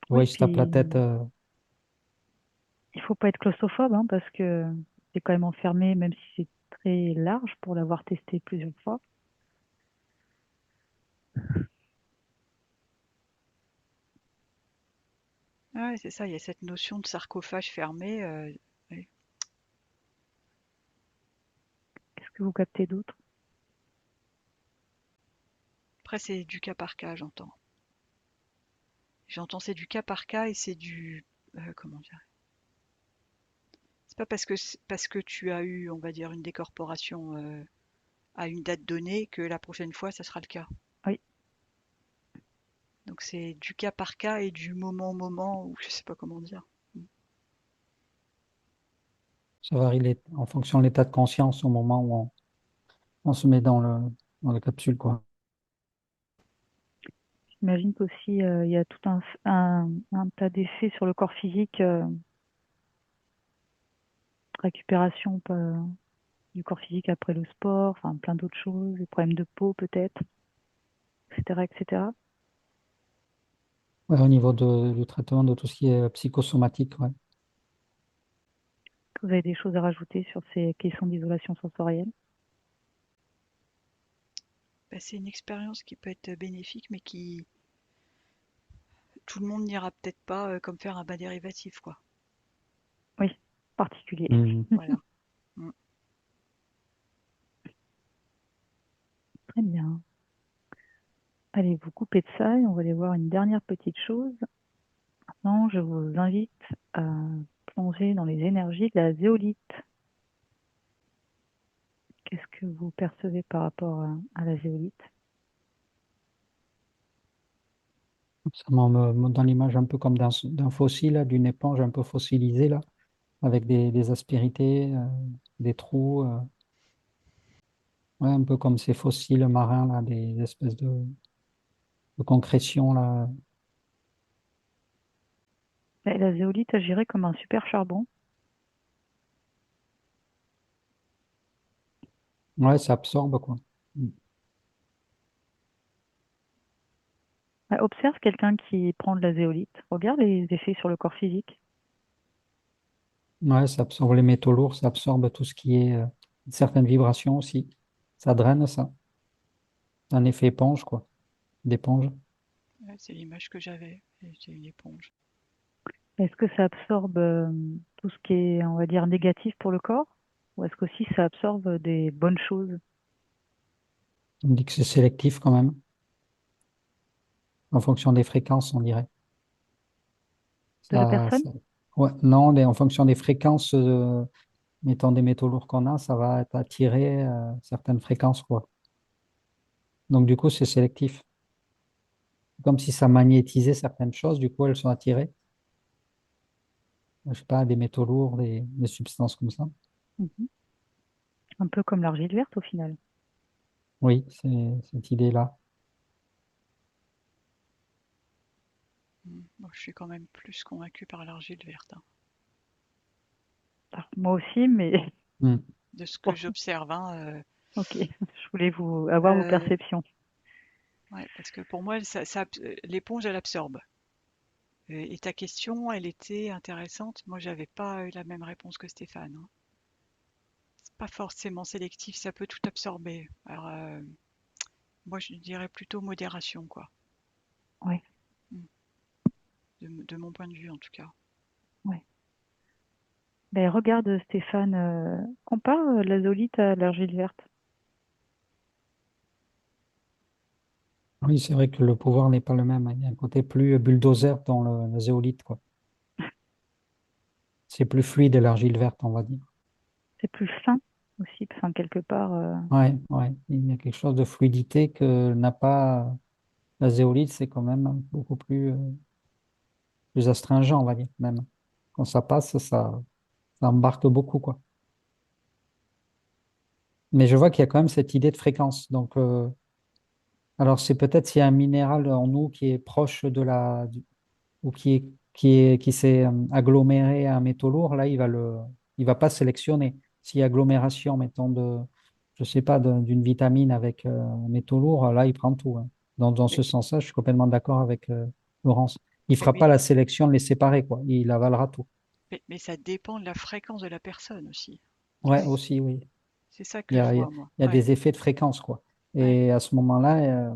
Ouais, Oui, ils se tapent la tête. puis il faut pas être claustrophobe, hein, parce que c'est quand même enfermé, même si c'est très large pour l'avoir testé plusieurs fois. Ah ouais, c'est ça, il y a cette notion de sarcophage fermé. Ouais. Qu'est-ce que vous captez d'autre? Après, c'est du cas par cas, j'entends. J'entends c'est du cas par cas et c'est du comment dire? C'est pas parce que tu as eu, on va dire, une décorporation à une date donnée que la prochaine fois ça sera le cas. Oui, Donc c'est du cas par cas et du moment au moment ou je sais pas comment dire. Ça varie en fonction de l'état de conscience au moment où on se met dans la capsule, quoi. j'imagine qu'aussi il y a tout un tas d'effets sur le corps physique, récupération du corps physique après le sport, enfin plein d'autres choses, des problèmes de peau peut-être, etc., etc. Ouais, au niveau du traitement de tout ce qui est psychosomatique, ouais. Vous avez des choses à rajouter sur ces questions d'isolation sensorielle? Bah, c'est une expérience qui peut être bénéfique mais qui tout le monde n'ira peut-être pas comme faire un bas dérivatif quoi. Oui, particulier. Mmh. Voilà. Mmh. Très bien. Allez, vous coupez de ça et on va aller voir une dernière petite chose. Maintenant, je vous invite à plonger dans les énergies de la zéolite. Qu'est-ce que vous percevez par rapport à la zéolite? Ça me donne l'image un peu comme d'un fossile, là, d'une éponge un peu fossilisée, là, avec des aspérités, des trous, ouais, un peu comme ces fossiles marins, là, des espèces de concrétion, là. La zéolite agirait comme un super charbon. Ouais, ça absorbe, quoi. Observe quelqu'un qui prend de la zéolite. Regarde les effets sur le corps physique. Ouais, ça absorbe les métaux lourds, ça absorbe tout ce qui est certaines vibrations aussi. Ça draine ça. Un effet éponge, quoi. D'éponge. Ouais, c'est l'image que j'avais. C'est une éponge. Est-ce que ça absorbe tout ce qui est, on va dire, négatif pour le corps? Ou est-ce qu'aussi ça absorbe des bonnes choses On dit que c'est sélectif quand même, en fonction des fréquences, on dirait. de la Ça, personne? ouais, non, en fonction des fréquences, mettons des métaux lourds qu'on a, ça va être attiré certaines fréquences, quoi. Donc du coup, c'est sélectif. Comme si ça magnétisait certaines choses, du coup, elles sont attirées. Je sais pas, des métaux lourds, des substances comme ça. Mhm. Un peu comme l'argile verte au final. Oui, c'est cette idée-là. Moi, je suis quand même plus convaincue par l'argile verte, hein. Alors, moi aussi, mais Mmh. De ce que bon, j'observe, hein, ok. Je voulais vous avoir vos euh, perceptions. ouais, parce que pour moi, l'éponge, elle absorbe. Et ta question, elle était intéressante. Moi, j'avais pas eu la même réponse que Stéphane, hein. C'est pas forcément sélectif, ça peut tout absorber. Alors, moi, je dirais plutôt modération, quoi. Ouais, Mm. De mon point de vue, en tout cas. ouais. Ben, regarde Stéphane, compare l'azolite à l'argile verte. Oui, c'est vrai que le pouvoir n'est pas le même, hein. Il y a un côté plus bulldozer dans la zéolite, quoi. C'est plus fluide l'argile verte, on va dire. C'est plus fin aussi, enfin, quelque part. Ouais, ouais. Il y a quelque chose de fluidité que n'a pas la zéolite, c'est quand même beaucoup plus astringent, on va dire, même. Quand ça passe, ça embarque beaucoup, quoi. Mais je vois qu'il y a quand même cette idée de fréquence. Donc, alors c'est peut-être s'il y a un minéral en nous qui est proche ou qui s'est aggloméré à un métaux lourd, là, il va pas sélectionner. S'il y a agglomération, mettons, je sais pas, d'une vitamine avec un métaux lourd, là, il prend tout, hein. Dans Mais, ce sens-là, je suis complètement d'accord avec Laurence. Il mais, fera mais, pas la sélection de les séparer, quoi. Il avalera tout. mais ça dépend de la fréquence de la personne aussi. Ouais, aussi, oui. C'est ça Il y que je a, il y a- vois, moi. il y a Ouais, des effets de fréquence, quoi. ouais. Et à ce moment-là,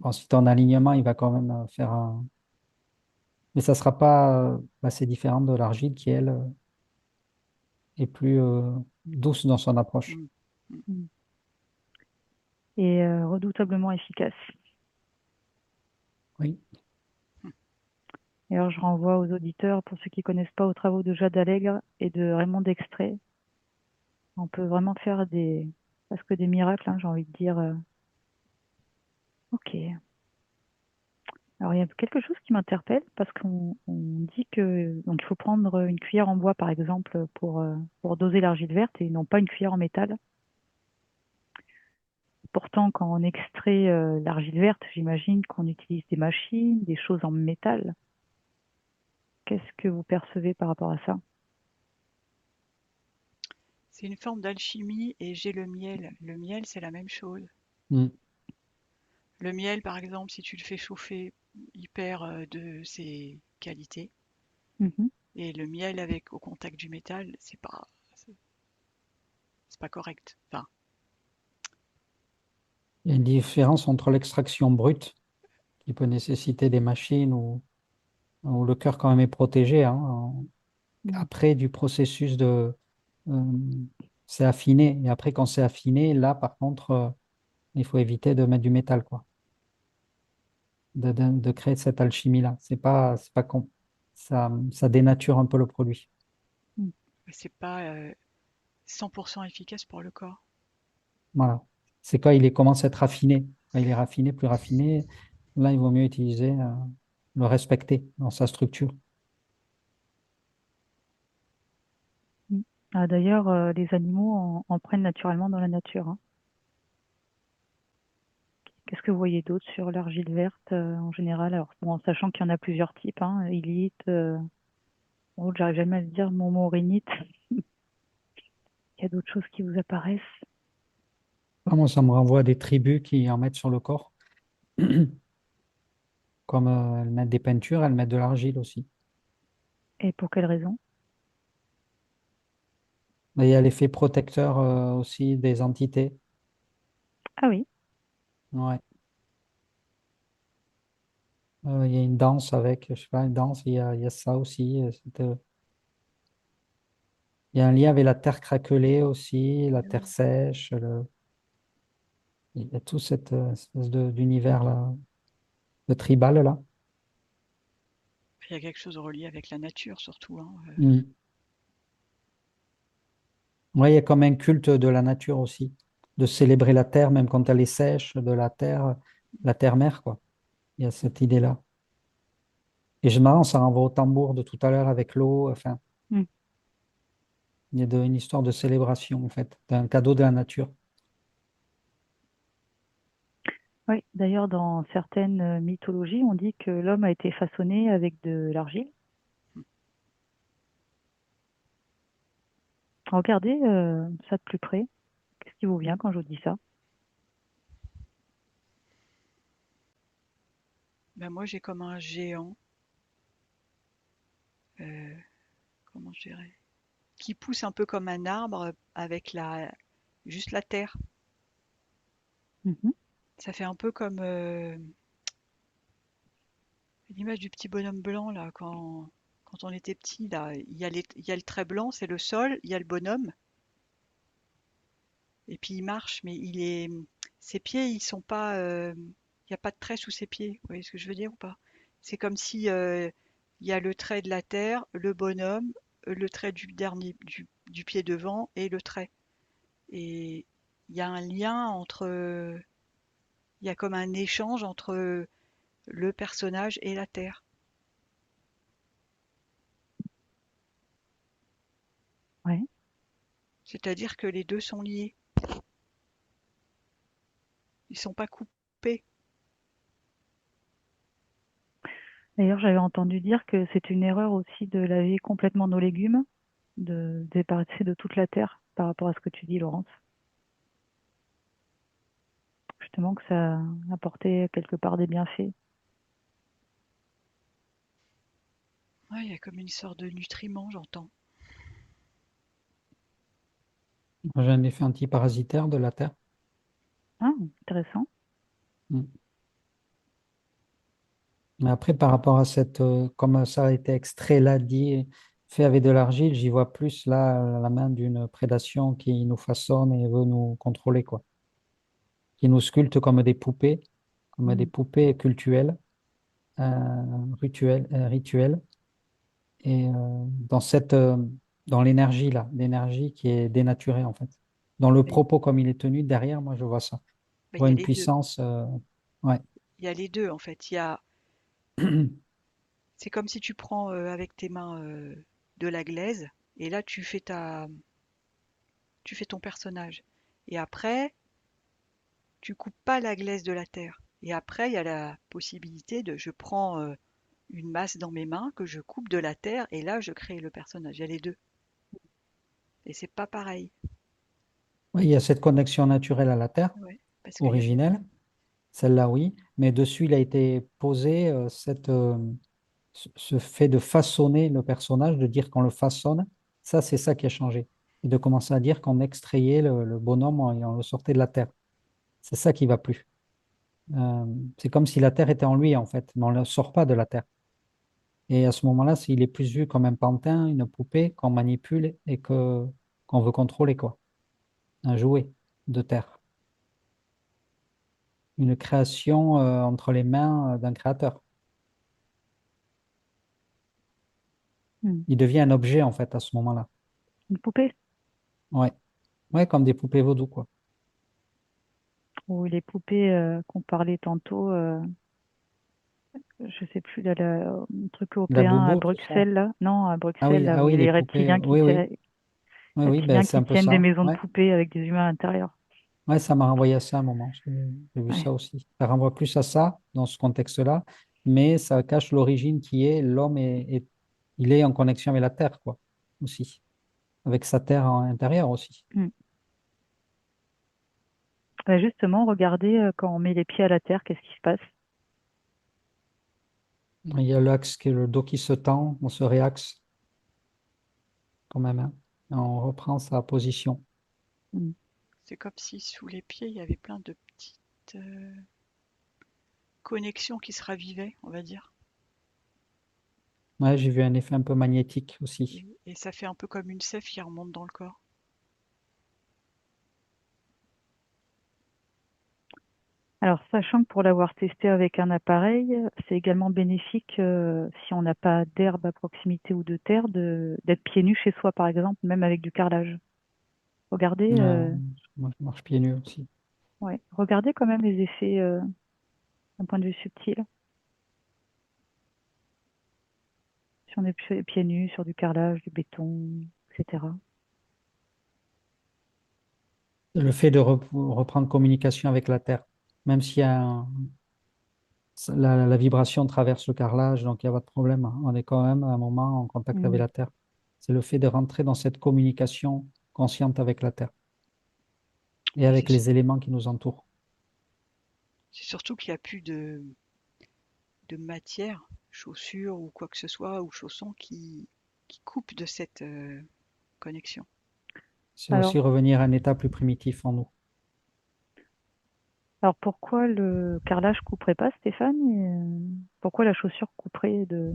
bon, si ton alignement, il va quand même faire un. Mais ça sera pas assez différent de l'argile qui, elle, est plus douce dans son approche. Mm. Mm. Mm. Et redoutablement efficace. Oui. Et alors, je renvoie aux auditeurs, pour ceux qui connaissent pas, aux travaux de Jade Allègre et de Raymond Dextré. On peut vraiment faire presque des miracles, hein, j'ai envie de dire. Ok. Alors, il y a quelque chose qui m'interpelle parce qu'on dit que donc il faut prendre une cuillère en bois, par exemple, pour doser l'argile verte et non pas une cuillère en métal. Pourtant, quand on extrait l'argile verte, j'imagine qu'on utilise des machines, des choses en métal. Qu'est-ce que vous percevez par rapport à ça? C'est une forme d'alchimie et j'ai le miel. Le miel, c'est la même chose. Mm. Le miel, par exemple, si tu le fais chauffer, il perd de ses qualités. Mhm. Et le miel avec au contact du métal, c'est c'est pas correct. Enfin, Il y a une différence entre l'extraction brute, qui peut nécessiter des machines où le cœur quand même est protégé, hein, Mm. après du processus euh, c'est affiné. Et après, quand c'est affiné, là, par contre, il faut éviter de mettre du métal, quoi. De créer cette alchimie-là. C'est pas ça dénature un peu le produit. mm, c'est pas 100% efficace pour le corps. Voilà. C'est quand commence à être raffiné. Quand il est raffiné, plus raffiné, là, il vaut mieux utiliser, le respecter dans sa structure. Mm. Ah, d'ailleurs, les animaux en prennent naturellement dans la nature, hein. Qu'est-ce que vous voyez d'autre sur l'argile verte en général? Alors, bon, en sachant qu'il y en a plusieurs types, hein, illite, bon, j'arrive jamais à le dire, montmorillonite. Il y a d'autres choses qui vous apparaissent. Ah, moi, ça me renvoie à des tribus qui en mettent sur le corps. Comme elles mettent des peintures, elles mettent de l'argile aussi. Et pour quelles raisons? Mais il y a l'effet protecteur aussi des entités. Ah oui. Ouais. Il y a une danse avec, je sais pas, une danse, il y a ça aussi. Il y a un lien avec la terre craquelée aussi, la terre sèche. Il y a tout cette espèce d'univers là, de tribal là. Il y a quelque chose relié avec la nature surtout, hein. Mm. Ouais, il y a comme un culte de la nature aussi, de célébrer la terre, même quand elle est sèche, de la terre-mère, quoi. Il y a cette idée-là. Et je marrant, ça renvoie au tambour de tout à l'heure avec l'eau. Enfin, Mm. il y a une histoire de célébration, en fait, d'un cadeau de la nature. Oui, d'ailleurs, dans certaines mythologies, on dit que l'homme a été façonné avec de l'argile. Regardez ça de plus près. Qu'est-ce qui vous vient quand je vous dis ça? Ben moi j'ai comme un géant, euh, comment je dirais, qui pousse un peu comme un arbre avec juste la terre. Mhm. Ça fait un peu comme l'image du petit bonhomme blanc là quand on était petit là. Il y a le trait blanc, c'est le sol, il y a le bonhomme et puis il marche, mais ses pieds ils sont pas, il n'y a pas de trait sous ses pieds. Vous voyez ce que je veux dire ou pas? C'est comme si il y a le trait de la terre, le bonhomme, le trait du dernier du pied devant et le trait. Et il y a un lien entre, il y a comme un échange entre le personnage et la terre. Ouais. C'est-à-dire que les deux sont liés. Ils sont pas coupés. D'ailleurs, j'avais entendu dire que c'est une erreur aussi de laver complètement nos légumes, de débarrasser de toute la terre par rapport à ce que tu dis, Laurence. Justement, que ça apportait quelque part des bienfaits. Ouais, il y a comme une sorte de nutriment, j'entends. J'ai un effet antiparasitaire de la terre. Ah, intéressant. Mm. Mais après, par rapport à cette, comme ça a été extrait là, dit, fait avec de l'argile, j'y vois plus là la main d'une prédation qui nous façonne et veut nous contrôler, quoi. Qui nous sculpte comme des Mm. poupées cultuelles, rituelles. Et dans l'énergie là, l'énergie qui est dénaturée en fait. Dans le Mais propos comme il est tenu, derrière, moi je vois ça. Je mais il vois y a une les deux. puissance. Ouais. Il y a les deux en fait. C'est comme si tu prends avec tes mains de la glaise et là tu fais ton personnage. Et après, tu coupes pas la glaise de la terre. Et après, il y a la possibilité de, je prends une masse dans mes mains que je coupe de la terre et là, je crée le personnage. Il y a les deux. Et c'est pas pareil. Oui, il y a cette connexion naturelle à la Terre, Ouais. Parce qu'il y a les deux. originelle, celle-là oui, mais dessus il a été posé ce fait de façonner le personnage, de dire qu'on le façonne, ça c'est ça qui a changé. Et de commencer à dire qu'on extrayait le bonhomme et on le sortait de la Terre. C'est ça qui va plus. C'est comme si la Terre était en lui, en fait, mais on ne le sort pas de la Terre. Et à ce moment-là, il est plus vu comme un pantin, une poupée qu'on manipule et qu'on veut contrôler, quoi. Un jouet de Terre. Une création entre les mains d'un créateur. Mm. Il devient un objet, en fait, à ce moment-là. Une poupée Ouais. Ouais, comme des poupées vaudou, quoi. ou les poupées qu'on parlait tantôt, je sais plus, un truc La européen à boubou, tout ça. Bruxelles, là. Non, à Bruxelles, là, Ah où il y oui, a les les poupées. Oui, oui, ben, reptiliens c'est qui un peu tiennent des ça. maisons de Ouais. poupées avec des humains à l'intérieur. Ouais, ça m'a renvoyé à ça à un moment. J'ai vu Ouais. ça aussi. Ça renvoie plus à ça dans ce contexte-là, mais ça cache l'origine qui est l'homme il est en connexion avec la terre, quoi, aussi, avec sa terre à l'intérieur aussi. Mm. Bah, justement, regardez quand on met les pieds à la terre, qu'est-ce qui se passe? Il y a l'axe qui est le dos qui se tend, on se réaxe quand même, hein, et on reprend sa position. Mm. C'est comme si sous les pieds, il y avait plein de petites connexions qui se ravivaient, on va dire. Ouais, j'ai vu un effet un peu magnétique aussi. Et ça fait un peu comme une sève qui remonte dans le corps. Alors, sachant que pour l'avoir testé avec un appareil, c'est également bénéfique si on n'a pas d'herbe à proximité ou de terre, d'être pieds nus chez soi, par exemple, même avec du carrelage. Regardez, Euh, Moi, je marche pieds nus aussi. ouais, regardez quand même les effets d'un point de vue subtil. Si on est pieds nus sur du carrelage, du béton, etc. Le fait de reprendre communication avec la terre, même s'il y a la vibration traverse le carrelage, donc il n'y a pas de problème. On est quand même à un moment en contact avec Mm. la Terre. C'est le fait de rentrer dans cette communication consciente avec la Terre et Et avec les éléments qui nous entourent. c'est surtout qu'il n'y a plus de matière, chaussures ou quoi que ce soit, ou chaussons qui coupent de cette connexion. C'est Alors, aussi revenir à un état plus primitif en nous. alors pourquoi le carrelage couperait pas, Stéphane? Et, pourquoi la chaussure couperait de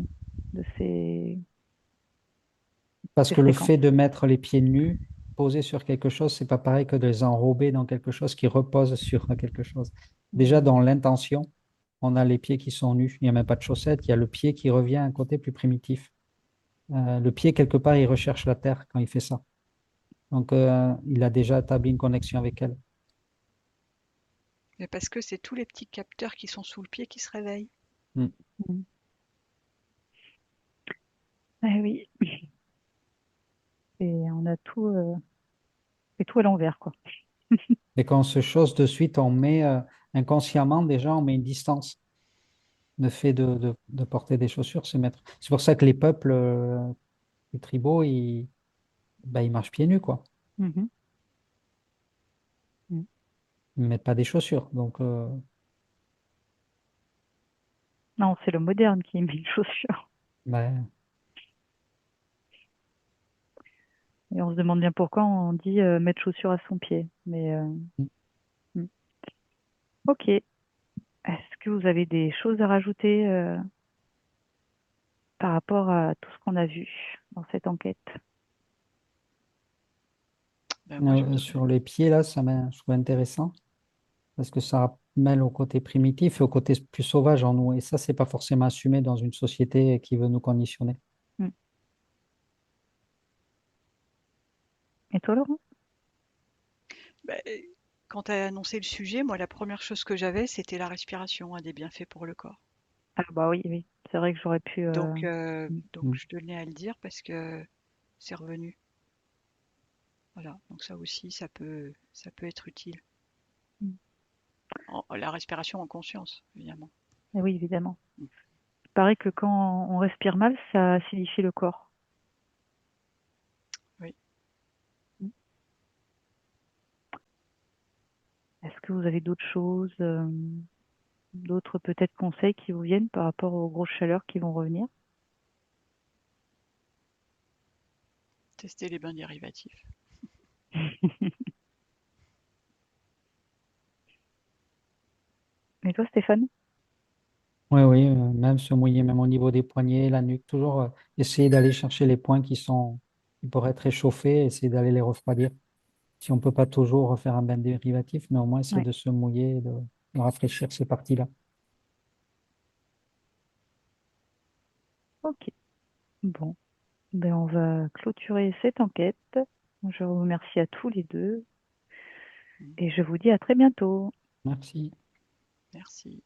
Parce ces que le fréquences? fait de mettre les pieds nus, posés sur quelque chose, c'est pas pareil que de les enrober dans quelque chose qui repose sur quelque chose. Déjà, dans l'intention, on a les pieds qui sont nus. Il n'y a même pas de chaussettes. Il y a le pied qui revient à un côté plus primitif. Le pied, quelque part, il recherche la terre quand il fait ça. Donc, il a déjà établi une connexion avec elle. Mais parce que c'est tous les petits capteurs qui sont sous le pied qui se réveillent. Mm. Mm. Ah oui, et on a fait tout à l'envers, quoi. Et quand on se chausse de suite, on met inconsciemment, déjà, on met une distance. Le fait de porter des chaussures, c'est mettre. C'est pour ça que les peuples, les tribaux, ben, ils marchent pieds nus, quoi. Mhm. Mm. Ils ne mettent pas des chaussures. Donc, Non, c'est le moderne qui met une chaussure. ben, Et on se demande bien pourquoi on dit mettre chaussures à son pied. Mais hmm. Ok. Est-ce que vous avez des choses à rajouter par rapport à tout ce qu'on a vu dans cette enquête? Ben, moi, Sur les pieds, là, je trouve intéressant parce que ça mêle au côté primitif et au côté plus sauvage en nous. Et ça, c'est pas forcément assumé dans une société qui veut nous conditionner. Hmm. Et toi, Laurent? ben, quand tu as annoncé le sujet, moi, la première chose que j'avais, c'était la respiration, un des bienfaits pour le corps. Ah bah oui, oui. C'est vrai que j'aurais pu. Donc Mm. je tenais à le dire parce que c'est revenu. Voilà. Donc ça aussi, ça peut être utile. Hmm. La respiration en conscience, évidemment. Eh oui, évidemment. Il paraît que quand on respire mal, ça acidifie le corps. Oui. Hmm. Est-ce que vous avez d'autres choses, d'autres peut-être conseils qui vous viennent par rapport aux grosses chaleurs qui vont revenir? Tester les bains dérivatifs. Et toi, Stéphane? Oui, oui, même se mouiller, même au niveau des poignets, la nuque, toujours essayer d'aller chercher les points qui pourraient être réchauffés, essayer d'aller les refroidir. Si on peut pas toujours refaire un bain dérivatif, mais au moins essayer Ouais. de se mouiller, et de rafraîchir ces parties-là. Ok. Bon. Ben, on va clôturer cette enquête. Je vous remercie à tous les deux Mm. et je vous dis à très bientôt. Merci. Merci.